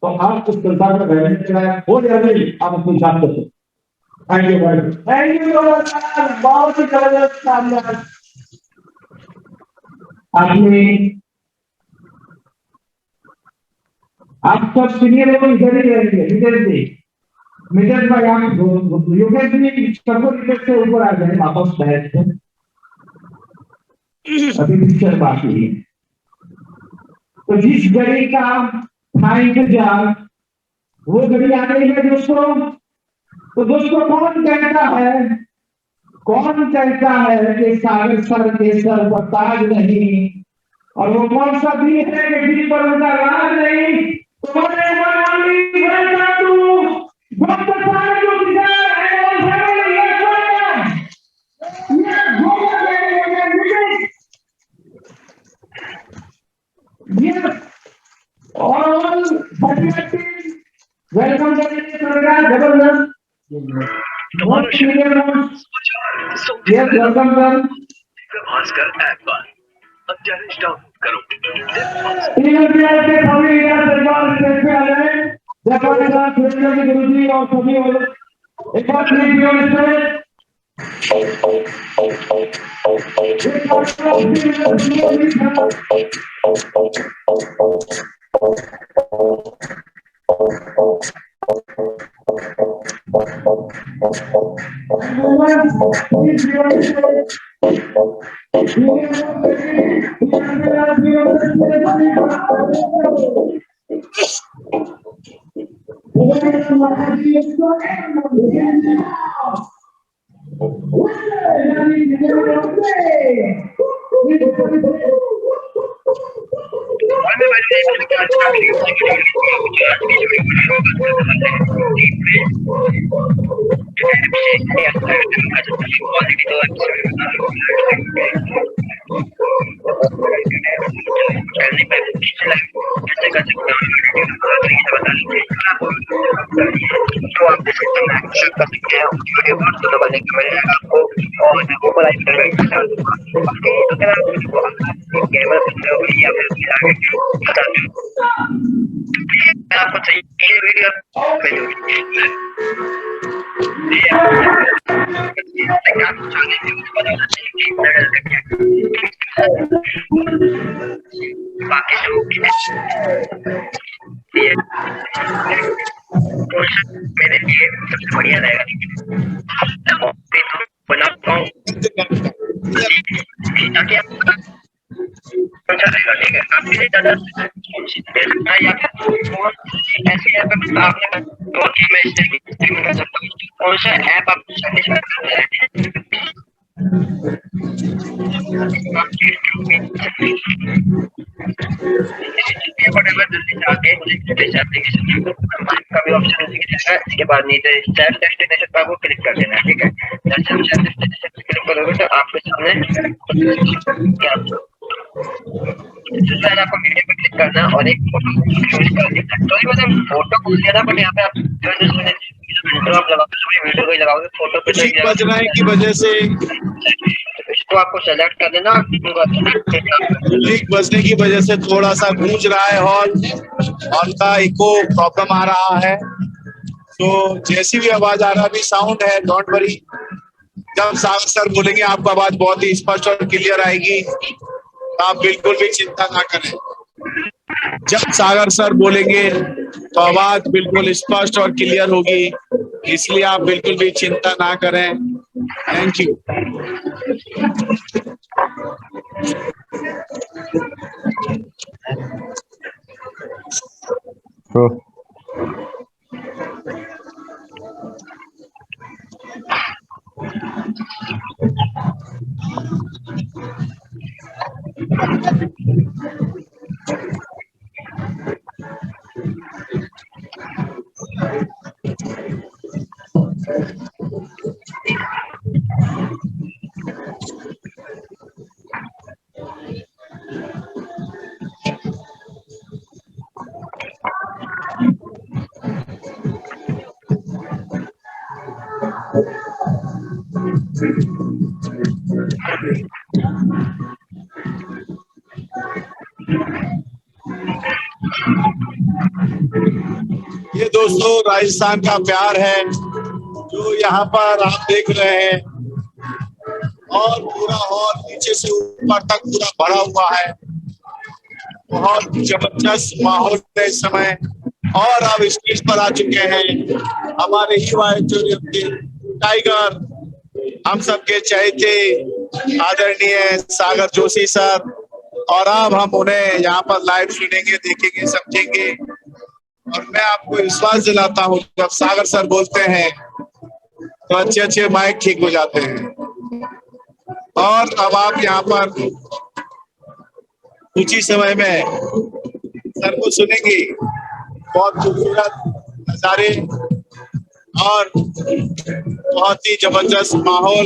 तो आप उस संसार में रहने के लिए हो या नहीं आप अपनी जान करते। थैंक यू भाई, थैंक यू बहुत ही जबरदस्त काम आपने। आप सब सीनियर लोग इधर ही रहेंगे, इधर से मिडिल भाई आप योगेश जी सबको इधर से ऊपर आ जाए वापस बैठ के, अभी पिक्चर बाकी है। तो जिस घड़ी का था इंतजार वो घड़ी आ गई है दोस्तों। तो दोस्तों कौन कहता है कि सागर सर के सर पर ताज नहीं, और वो कौन सा दिन है कि जिस पर उनका राज नहीं। तुम्हारे और वेलकम करेंगे जबरदस्त तुम्हारा शरीर Yes, welcome, sir. Bhaskar app पर અત્યારે જ डाउनलोड करो तीन रुपये के सभी इधर दरबार स्टेज पे आ जाए। जापानी दास गुरुजी और सभी वाले एक बार प्लीज योर स्टेज। आपको चाहिए वीडियो बाकी मेरे लिए सबसे बढ़िया रहेगा बनाता हूँ ताकि आप अच्छा रहेगा। ठीक है, आपके लिए ज़्यादा ऐसे ऐप आपने मैं स्ट्रीम कर सकता हूँ। कौन सा ऐप आप का भी ऑप्शन इसके बाद नीचे सेल्फ डेस्टिनेशन पर आपको क्लिक कर देना है। ठीक है, जैसे हम सेल्फ डेस्टिनेशन पर क्लिक करोगे तो आपके सामने आपको वीडियो पे क्लिक करना और एक फोटो मतलब फोटो को लेना बट यहाँ पे आप आप लगाओगे वीडियो को लगाओगे फोटो पे बज रहे की वजह से इसको आपको सेलेक्ट कर देना। लीक बजने की वजह से थोड़ा सा गूंज रहा है हॉल का इको प्रॉब्लम आ रहा है। तो जैसी भी आवाज आ रहा है अभी साउंड है, डोंट वरी। जब सागर सर बोलेंगे आपको आवाज बहुत ही स्पष्ट और क्लियर आएगी, आप बिल्कुल भी चिंता ना करें। जब सागर सर बोलेंगे तो आवाज बिल्कुल स्पष्ट और क्लियर होगी, इसलिए आप बिल्कुल भी चिंता ना करें। Thank you. ये दोस्तों राजस्थान का प्यार है जो यहाँ पर आप देख रहे हैं, और पूरा हॉल नीचे से ऊपर तक पूरा भरा हुआ है। बहुत जबरदस्त माहौल है इस समय। और अब स्टेज पर आ चुके हैं हमारे युवा ऑडिटोरियम के टाइगर, हम सबके चहेते आदरणीय सागर जोशी सर। और अब हम उन्हें यहाँ पर लाइव सुनेंगे, देखेंगे, समझेंगे। और मैं आपको विश्वास दिलाता हूँ जब सागर सर बोलते हैं तो अच्छे अच्छे माइक ठीक हो जाते हैं। और अब आप यहाँ पर कुछ ही समय में सर को सुनेंगे। बहुत खूबसूरत नजारे और बहुत ही जबरदस्त माहौल।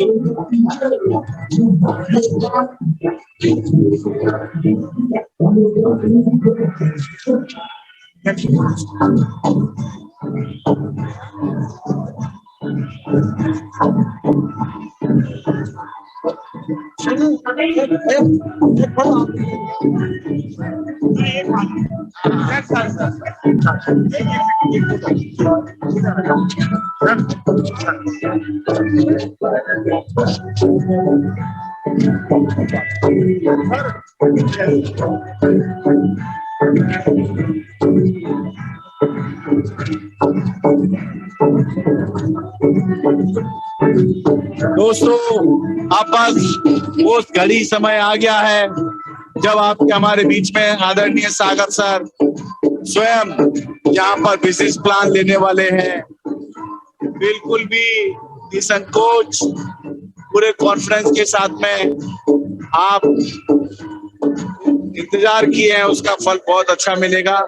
दोस्तों, अब बस वो घड़ी समय आ गया है जब आपके हमारे बीच में आदरणीय सागर सर स्वयं यहाँ पर बिजनेस प्लान लेने वाले हैं। बिल्कुल भी निसंकोच पूरे कॉन्फिडेंस के साथ में आप इंतजार किए हैं, उसका फल बहुत अच्छा मिलेगा।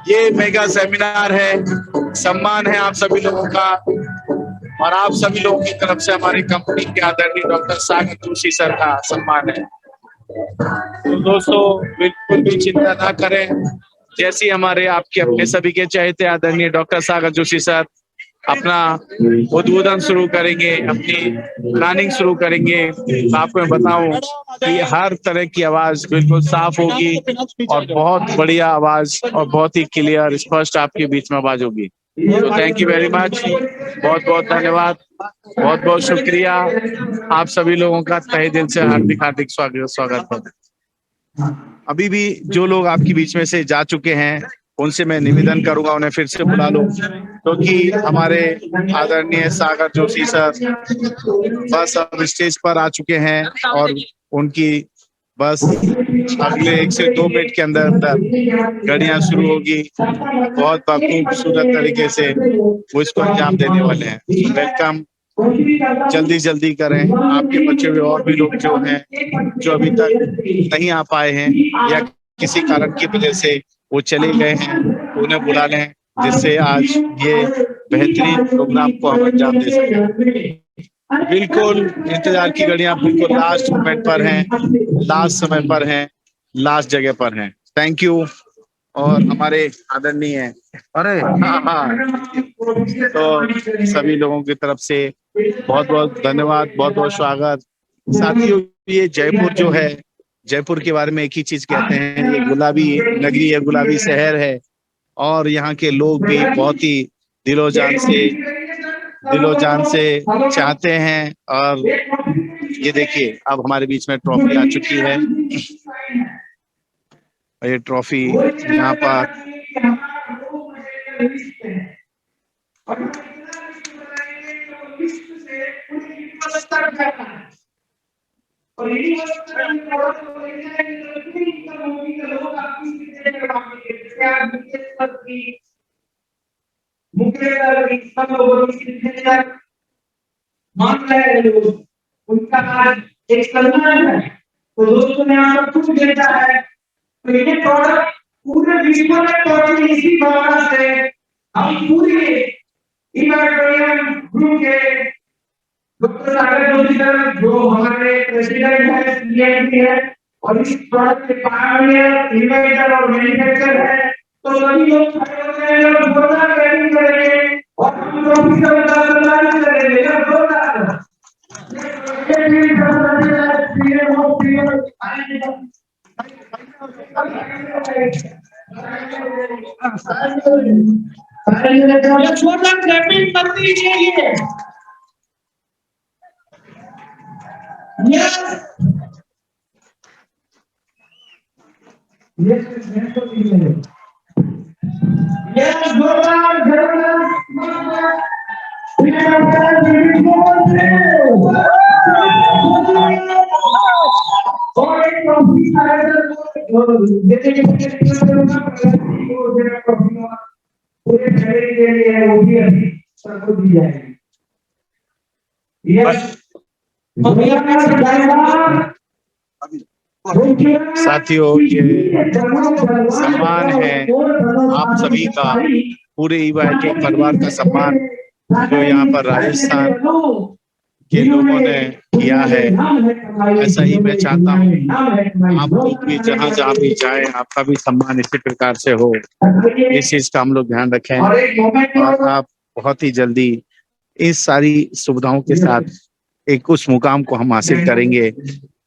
ये मेगा सेमिनार है, सम्मान है आप सभी लोगों का, और आप सभी लोगों की तरफ से हमारी कंपनी के आदरणीय डॉक्टर सागर जोशी सर का सम्मान है। तो दोस्तों, बिल्कुल भी चिंता ना करें, जैसे हमारे आपके अपने सभी के चहेते आदरणीय डॉक्टर सागर जोशी सर अपना उद्बोधन शुरू करेंगे, अपनी प्लानिंग शुरू करेंगे, तो आपको मैं बताऊं कि हर तरह की आवाज बिल्कुल साफ होगी और बहुत बढ़िया आवाज और बहुत ही क्लियर स्पष्ट आपके बीच में आवाज होगी। तो थैंक यू वेरी मच, बहुत बहुत धन्यवाद, बहुत बहुत शुक्रिया आप सभी लोगों का तहे दिल से हार्दिक हार्दिक स्वागत है। अभी भी जो लोग आपके बीच में से जा चुके हैं उनसे मैं निवेदन करूंगा उन्हें फिर से बुला लो, क्योंकि हमारे आदरणीय सागर जोशी सर बस अब स्टेज पर आ चुके हैं और उनकी बस अगले 1 से 2 मिनट के अंदर अंदर घड़ियां शुरू होगी। बहुत खूबसूरत तरीके से वो इसको अंजाम देने वाले हैं। वेलकम, जल्दी जल्दी करें। आपके बच्चे हुए और भी लोग जो हैं, जो अभी तक नहीं आ पाए हैं या किसी कारण की वजह से वो चले गए हैं, उन्हें बुला लें, जिससे आज ये बेहतरीन प्रोग्राम को हम अंजाम दे सकें। बिल्कुल इंतजार की घड़ियां बिल्कुल लास्ट मोमेंट पर हैं, लास्ट समय पर हैं, लास्ट जगह पर हैं। Thank you. और हमारे आदरणीय तो सभी लोगों की तरफ से बहुत बहुत धन्यवाद, बहुत बहुत स्वागत। साथियों, ये जयपुर जो है, जयपुर के बारे में एक ही चीज कहते हैं, ये गुलाबी नगरी है, गुलाबी शहर है, और यहाँ के लोग भी बहुत ही दिलो जान से चाहते हैं। और ये देखिए, अब हमारे बीच में ट्रॉफी आ चुकी है। ये ट्रॉफी यहाँ पर मान रहे लोग, उनका आज एक सम्मान है। तो दोस्तों ने यहाँ पर कुछ देता है, तो ये प्रोडक्ट पूरे विश्व में पहुंचे इसी भावना से हम पूरी इमर्जियम ग्रुप के डॉक्टर सागर जोशी सर, जो हमारे प्रेसिडेंट है, सीएम है, और इस प्रोडक्ट के पायनियर, इनोवेटर और मैन्युफैक्चरर है। तो सभी लोग खड़े हो गए और जोरदार बैटिंग करेंगे और हम ट्रॉफी का सम्मान करेंगे। जोरदार छोटा क्लैपिंग कर दीजिए। साथियों, ये सम्मान है आप सभी का, पूरे ईवाईटी परिवार का सम्मान, जो यहाँ पर राजस्थान के लोगों ने किया है। ऐसा ही मैं चाहता हूँ आप लोग भी जहाँ जहाँ भी जाए, आपका भी सम्मान इसी प्रकार से हो। इस चीज का हम लोग ध्यान रखें और आप बहुत ही जल्दी इस सारी सुविधाओं के साथ एक उस मुकाम को हम हासिल करेंगे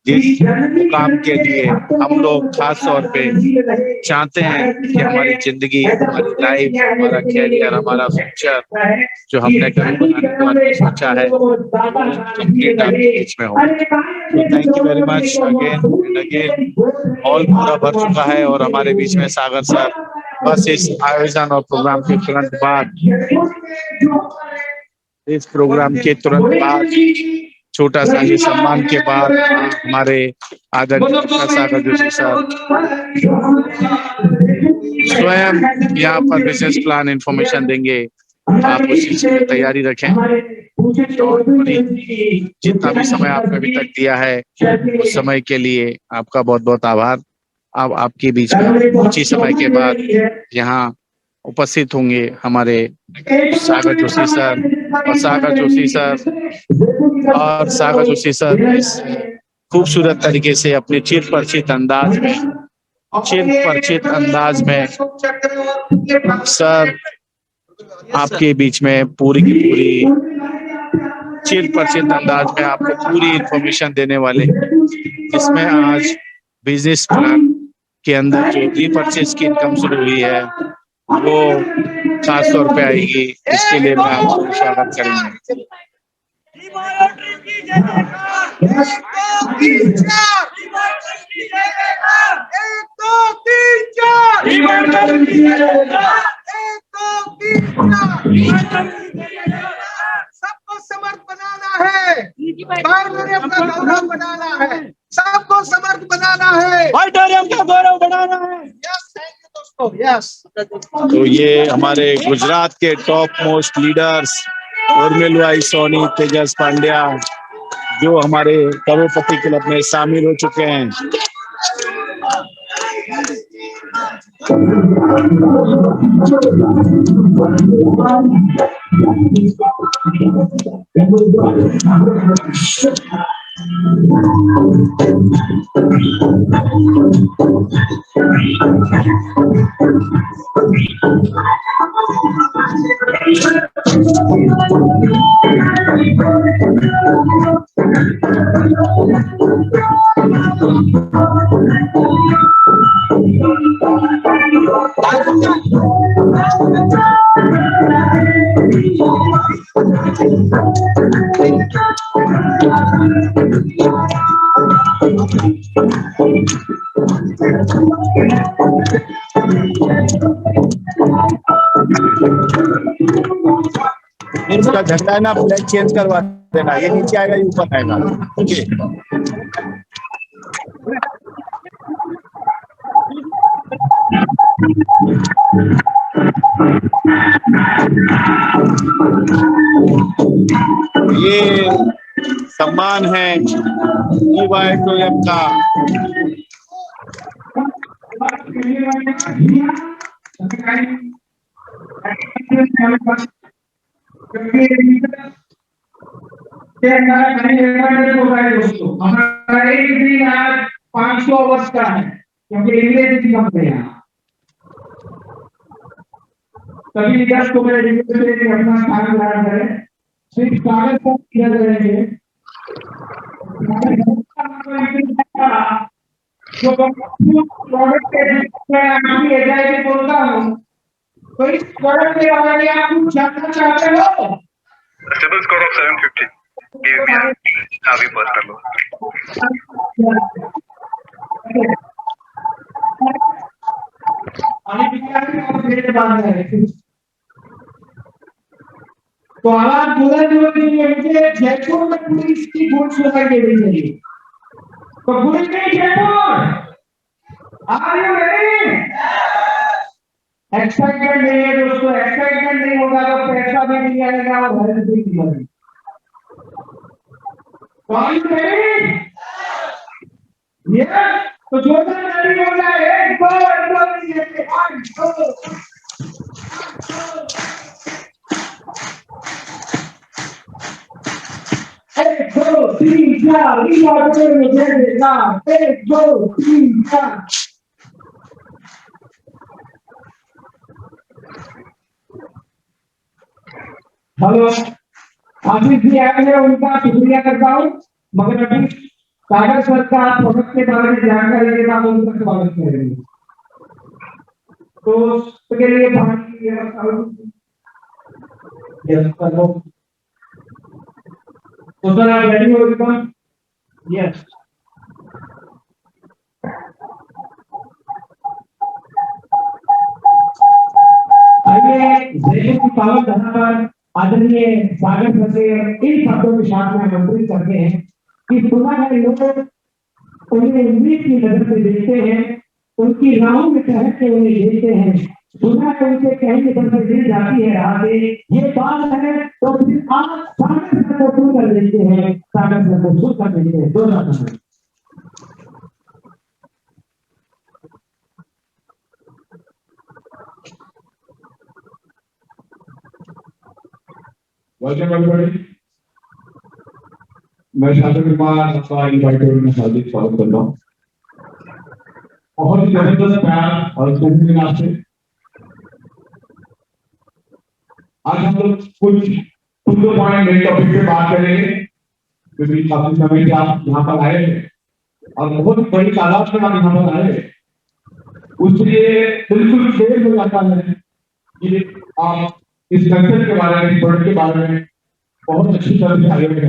जिस मुकाम के लिए हम लोग खास तौर पे चाहते हैं कि हमारी जिंदगी, हमारी लाइफ, हमारा कैरियर, हमारा फ्यूचर जो हमने कभी बनाने के बारे में सोचा है कंप्लीट आपके बीच में हो। तो thank you very much again and again. Hall पूरा भर चुका है और हमारे बीच में सागर सर बस इस आयोजन और प्रोग्राम के तुरंत बाद, इस प्रोग्राम के तुरंत बाद छोटा सा ये सम्मान के बाद हमारे आदरणीय सागर जोशी सर स्वयं यहाँ पर बिजनेस प्लान इंफॉर्मेशन देंगे। आप उस चीज की तैयारी रखें और जितना भी समय आपने अभी तक दिया है उस समय के लिए आपका बहुत बहुत आभार। अब आपके बीच में कुछ ही समय के बाद यहाँ उपस्थित होंगे हमारे सागर जोशी सर और सागर जोशी सर इस खूबसूरत तरीके से अपने चिर परिचित अंदाज में सर आपके बीच में पूरी की पूरी चिर परिचित अंदाज में आपको पूरी इंफॉर्मेशन देने वाले, जिसमें आज बिजनेस प्लान के अंदर जो रीपरचेज की इनकम शुरू हुई है वो खास तौर पे आएगी। इसके लिए मैं आपको स्वागत करेंगे। सबको समर्थ बनाना है, अपना गौरव बनाना है, सबको समर्थ बनाना है, ऑडिटोरियम का गौरव बनाना है। यस, थैंक यू दोस्तों। यस, तो ये हमारे गुजरात के टॉप मोस्ट लीडर्स उर्मिल भाई सोनी, तेजस पांड्या जो हमारे करोड़पति क्लब में शामिल हो चुके हैं। इसका झंडा है ना, फ्लैग चेंज करवा देना, ये नीचे आएगा, ये ऊपर आएगा। ओके, ये सम्मान है ऑडिटोरियम का। दोस्तों हमारा एक दिन आज 500 वर्ष का है, क्योंकि इंग्रेजी की कंपनी है। सभी लीडर्स को मैं रिक्वेस्ट करेंगे अपना स्थान ग्रहण करें। सिर्फ कागज पर किया जाएंगे जो प्रोडक्ट के बोलता हूँ, तो इस प्रोडक्ट के बारे में आप कुछ जानना चाहते हो? सिबिल स्कोर ऑफ 750 अभी पास कर लो। तो आवाज बुलंद होगी, मुझे जयपुर में पुलिस की गुड्स लगाई देनी चाहिए। तो पुलिस की Jaipur, are you ready? Excitement नहीं है दोस्तों, एक्साइटमेंट नहीं होगा तो पैसा भी नहीं आएगा और हेल्थ भी नहीं आएगी। तो आर यू रेडी? यस, तो जोरदार ताली हो जाए। एक दो एक दो तीन चार, एक दो तीन चार। हेलो, आशीष जी आए हैं, उनका शुक्रिया करता हूँ। मगर अभी सागर सर का प्रोडक्ट के बारे में जानकारी देना, हम उनका स्वागत करेंगे। तो उसके लिए पानी की व्यवस्था होगी। यस सर, तो सर आप रेडी हो एकदम? यस। आइए जयपुर की पावन धरा पर आदरणीय सागर सर से इन शब्दों के साथ में आमंत्रित करते हैं कि सुना है लोग उन्हें उम्मीद की नजर से देखते हैं, उनकी राहों में ठहर के उन्हें देखते हैं, सुना है उनसे कहीं नजर से गिर जाती है राहें। ये बात है तो फिर आप सागर सर को सुन कर देखते हैं, सागर सर को सुन कर देखते हैं। दो बात वेलकम एवरीबॉडी। मैं शासन कुमार आपका इनवाइटेड में हार्दिक स्वागत करता हूँ। बहुत ही जबरदस्त प्यार और खुशी आपसे आज हम लोग कुछ सुंदर पॉइंट मेन टॉपिक पे बात करेंगे, क्योंकि काफी समय से आप यहाँ पर आए हैं और बहुत बड़ी तादाद में आप यहाँ पर आए हैं। उसके लिए बिल्कुल क्लियर हो जाता है कि आप इस कंसेप्ट के बारे में, प्रोडक्ट के बारे में बहुत अच्छी तरह से आगे बढ़े।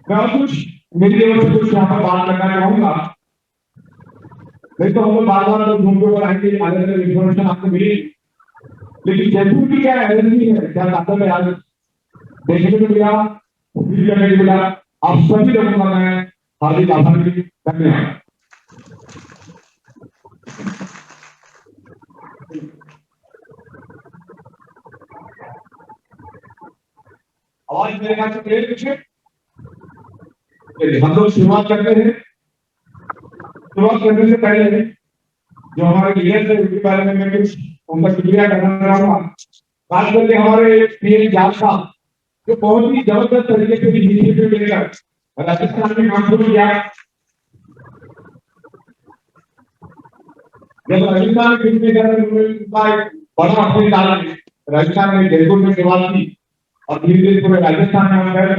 मैं और कुछ मेरी लेवल से कुछ यहाँ पर बात करना चाहूंगा। नहीं तो हम लोग बार बार घूम के आएंगे, अलग अलग इन्फॉर्मेशन आपको मिलेगी, लेकिन जयपुर की क्या एनर्जी है, क्या ताकत है, आज देखने को मिला, फील करने को मिला। आप सभी लोगों का मैं हार्दिक आभारी, धन्यवाद। आवाज मेरे ख्याल से क्लियर पीछे। हम लोग शुरुआत करते हैं। शुरुआत करने से पहले जो हमारे लीडर्स है उनके बारे में मैं कुछ उनका शुक्रिया करना चाहूंगा। खास करके हमारे पीएम जाट साहब जो बहुत ही जबरदस्त तरीके से इनिशिएटिव लेकर राजस्थान में काम शुरू किया। जब राजस्थान में बड़ा अपने राजस्थान में जयपुर में शुरुआत की और धीरे धीरे पूरे राजस्थान में हम गए,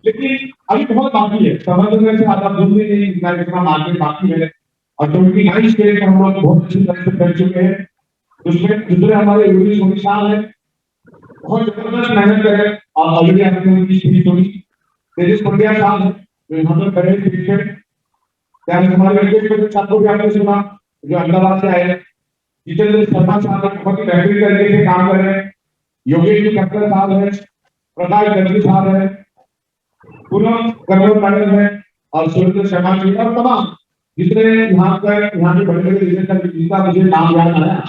लेकिन अभी बहुत बाकी है। समझने से आधा दूर में नहीं, इतना मार्केट बाकी है और 29 स्टेट हम लोग बहुत अच्छी तरह से कर चुके हैं। उसमें दूसरे हमारे यूपी ओडिशा है, बहुत जबरदस्त मेहनत करें और ऑलरेडी आपने उनकी स्पीच सुनी। तेजस पंड्या साहब जो यहाँ पर खड़े पीछे, हमारे वेंकटेश साहब भी आपने सुना जो अहमदाबाद से आए। जितेंद्र शर्मा साहब बहुत ही बेहतरीन तरीके से काम कर रहे हैं। योगेश जी खट्टर साहब है, प्रकाश गंजी साहब है, पूनम गंगोर मैडम है और सुरेंद्र शर्मा जी और तमाम जितने यहाँ के बड़े बड़े लीडर जिनका मुझे नाम याद आया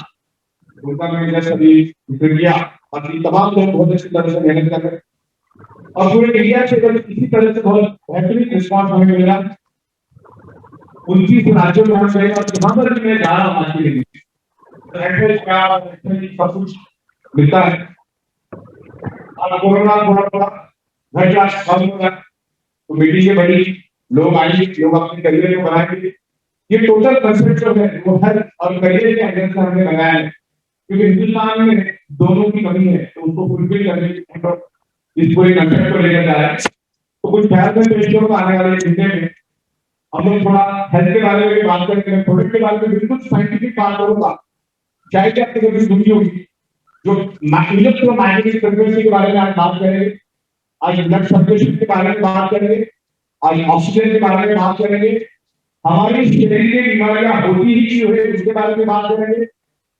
उनका मैंने सभी जिक्र किया। और तमाम लोग बहुत अच्छी तरह से मेहनत कर रहे हैं और पूरे इंडिया से अगर इसी तरह से बहुत बेहतरीन रिस्पॉन्स हमें मिला। 29 राज्यों में हम गए और जहां पर भी मैं जा रहा हूँ आज के लिए सब कुछ मिलता है। और कोरोना थोड़ा घट जाए कम होगा तो मीटिंग के बड़ी लोग आएंगे, लोग अपने करियर को बनाएंगे। ये टोटल कंसेप्ट जो है वो हेल्थ और करियर के अंदर से हमने लगाया है, क्योंकि हिंदुस्तान में दोनों की कमी है तो उसको फुलफिल करने के इस पूरे कंसेप्ट को लेकर जा रहे हैं। तो कुछ ख्याल में पेशों को आने वाले घंटे में हम लोग थोड़ा हेल्थ के बारे में बात करेंगे, प्रोडक्ट के बारे में बिल्कुल साइंटिफिक बात करूंगा। चाहे क्या आपने कभी सुनी होगी जो इलेक्ट्रोमैग्नेटिक फ्रीक्वेंसी के बारे में आज बात करेंगे, आज ब्लड सर्कुलेशन के बारे में बात करेंगे, आज ऑक्सीजन के बारे में बात करेंगे, हमारे शरीर में बीमारियां होती ही क्यों है उसके बारे में बात करेंगे,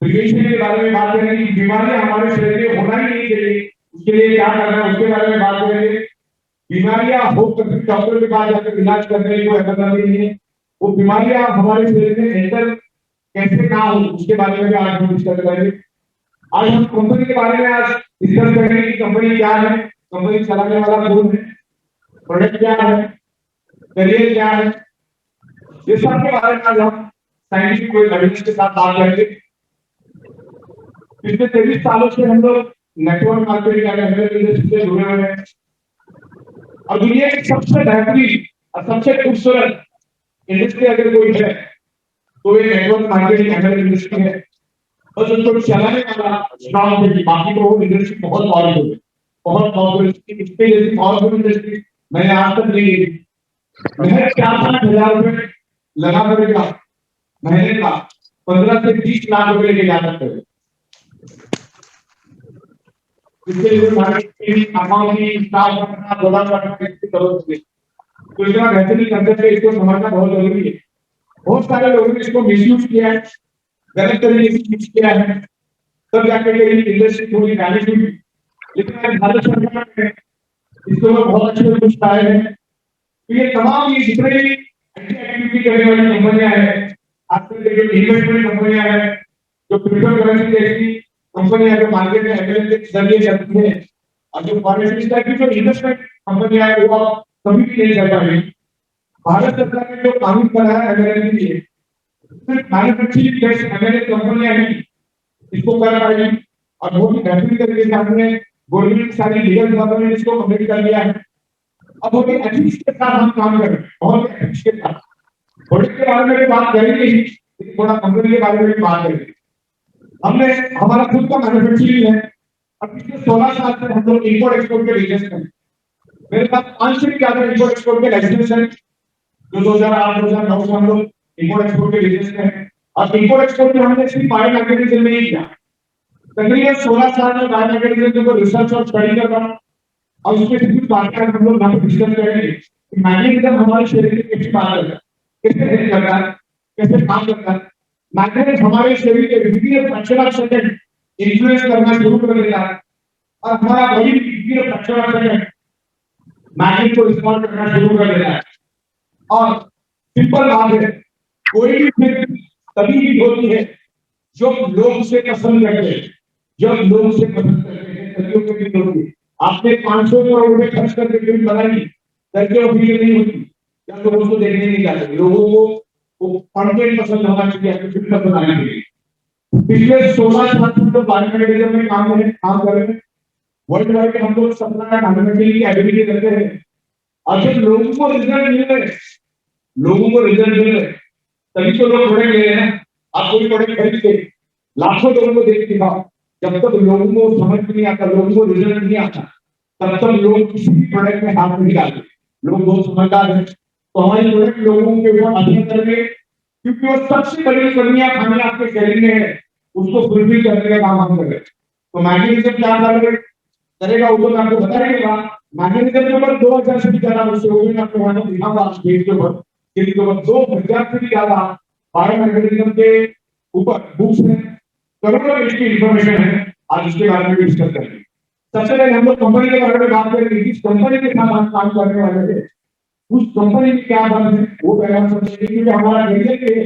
प्रिवेंशन के बारे में बात करेंगे, बीमारियां हमारे शरीर में होना ही नहीं चाहिए उसके लिए क्या करना है उसके बारे में बात करेंगे। बीमारियां हो तो फिर डॉक्टर के पास जाकर इलाज करने की कोई जरूरत नहीं है, वो बीमारियां हमारे शरीर में एंटर कैसे ना हो उसके बारे में आज हम डिस्कस करेंगे। आज हम कंपनी के बारे में आज डिस्कस करेंगे कि कंपनी क्या है, कंपनी चलाने वाला कौन है, प्रोडक्ट क्या है, करियर क्या है, ये सब के बारे में आज हम साइंटिफिक एविडेंस के साथ बात करेंगे। पिछले 23 सालों से हम लोग नेटवर्क मार्केटिंग से जुड़े हुए हैं और दुनिया की सबसे बेहतरीन और सबसे खूबसूरत इंडस्ट्री अगर कोई है तो ये नेटवर्क मार्केटिंग इंडस्ट्री है। और उसको चलाने वाला स्ट्रॉन्ग है, बाकी तो वो इंडस्ट्री बहुत पावरफुल है। बहुत पावरफुल इसके जैसी पावरफुल इंडस्ट्री मैंने आज तक नहीं देखी। महज 4-5 हजार रुपए लगा करेगा महीने का 15 से 20 लाख रुपए लेके जा सकते हैं। इसके लिए मार्केटिंग अकाउंटिंग स्टाफ रखना बड़ा करना इसकी जरूरत है। तो इतना बेहतरीन कंसेप्ट है, इसको समझना बहुत जरूरी है। बहुत सारे लोगों ने इसको मिसयूज किया है, गलत तरीके से यूज किया है, तब जाकर के इंडस्ट्री थोड़ी डैमेज हुई। लेकिन भारत सरकार ने इसको बहुत अच्छे से कुछ पाए हैं। तो ये तमाम ये जितने भी एक्टिविटी करने वाली कंपनियां हैं, आजकल के जो इन्वेस्टमेंट कंपनियां हैं, जो क्रिप्टो करेंसी जैसी कंपनियां जो मार्केट में एमएलए के जरिए चलती है, और जो फॉरेन की जो इन्वेस्टमेंट कंपनियां है वो आप कभी भी नहीं कर पाएंगे। भारत सरकार ने जो कानून बनाया है एमएलए के लिए, उसमें मैन्युफैक्चरिंग जैसी एमएलए कंपनियां ही इसको कर पाएंगी। और बहुत ही बेहतरीन तरीके से हमने गवर्नमेंट सारी लीगल गवर्नमेंट इसको कंप्लीट कर लिया है। अब वो एथिक्स के साथ हम काम कर रहे हैं, बहुत एथिक्स के साथ। प्रोडक्ट के बारे में भी बात करेंगे ही, लेकिन थोड़ा कंपनी के बारे में भी बात करेंगे। हमने हमारा खुद का मैन्युफैक्चरिंग है। अब पिछले 16 साल से हम लोग इंपोर्ट एक्सपोर्ट के बिजनेस में, मेरे पास 5 से ज्यादा इंपोर्ट एक्सपोर्ट के लाइसेंस है, जो 2008-2009 से हम लोग इंपोर्ट एक्सपोर्ट के बिजनेस में है। और इंपोर्ट एक्सपोर्ट में हमने सिर्फ बायो मैकेनिज्म में ही किया। तकरीबन 16 साल में बायो मैकेनिज्म को रिसर्च और स्टडी कर रहा हूँ, और उसमें कुछ बातें हम लोग यहाँ पे डिस्कस करेंगे कि मैकेनिज्म हमारे शरीर की कैसी बात करता है, कैसे हेल्प करता है, कैसे काम करता है। मैकेनिज्म हमारे शरीर के विभिन्न फ्रैक्चर ऑफ सेकंड इन्फ्लुएंस करना शुरू कर देता है, और हमारा बॉडी विभिन्न फ्रैक्चर ऑफ सेकंड मैकेनिज्म को इस्तेमाल करना शुरू कर देता है। और सिंपल बात है, कोई भी फिल्म तभी भी होती है जब लोग उसे पसंद करते हैं, जब लोग उसे पसंद करते हैं, तभी वो फिल्म होती है। आपने 500 करोड़ रुपए खर्च करके फिल्म बनाई, करके वो फिल्म नहीं होती, क्या लोग उसको देखने नहीं जाते। लोगों को वो कंटेंट पसंद होना चाहिए आपकी फिल्म बनाने के लिए। पिछले 16 साल से तो बायो मैकेनिज्म में काम कर रहे हैं। वर्ल्ड वाइड हम लोग सप्लाई मैन्युफैक्चरिंग की एबिलिटी करते हैं, और जब लोगों को रिजल्ट मिल रहे, लोगों को रिजल्ट मिल रहे, तभी तो लोग प्रोडक्ट ले रहे हैं। आप कोई प्रोडक्ट खरीद के लाखों लोगों को देख दिखाओ, जब तक लोगों को समझ नहीं आता, लोगों को रिजल्ट नहीं आता, तब तक लोग किसी भी प्रोडक्ट में हाथ नहीं डालते। लोग बहुत समझदार हैं, तो हमारी प्रोडक्ट लोगों के ऊपर असर करेंगे, क्योंकि वो सबसे बड़ी कमियां खामी आपके शरीर में है, उसको फुलफिल करने का काम हम करें। तो मैकेनिज्म क्या करेगा वो तो मैं आपको बता देगा। मैकेनिज्म के ऊपर 2000 से भी ज्यादा मुझसे हो गए, आपको वहां दिखाऊंगा पेज के ऊपर, जिनके ऊपर 2000 से भी ज्यादा बायो मैकेनिज्म के ऊपर बुक्स हैं, करोड़ों पेज की इंफॉर्मेशन है। आज इसके बारे में डिस्कस करेंगे। सबसे पहले हम लोग कंपनी के बारे में बात करेंगे, किस कंपनी के साथ हम काम करने वाले थे, उस कंपनी में क्या बात है वो पहले हम समझेंगे। क्योंकि हमारा करियर के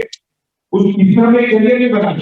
उस इतना में करियर नहीं बना,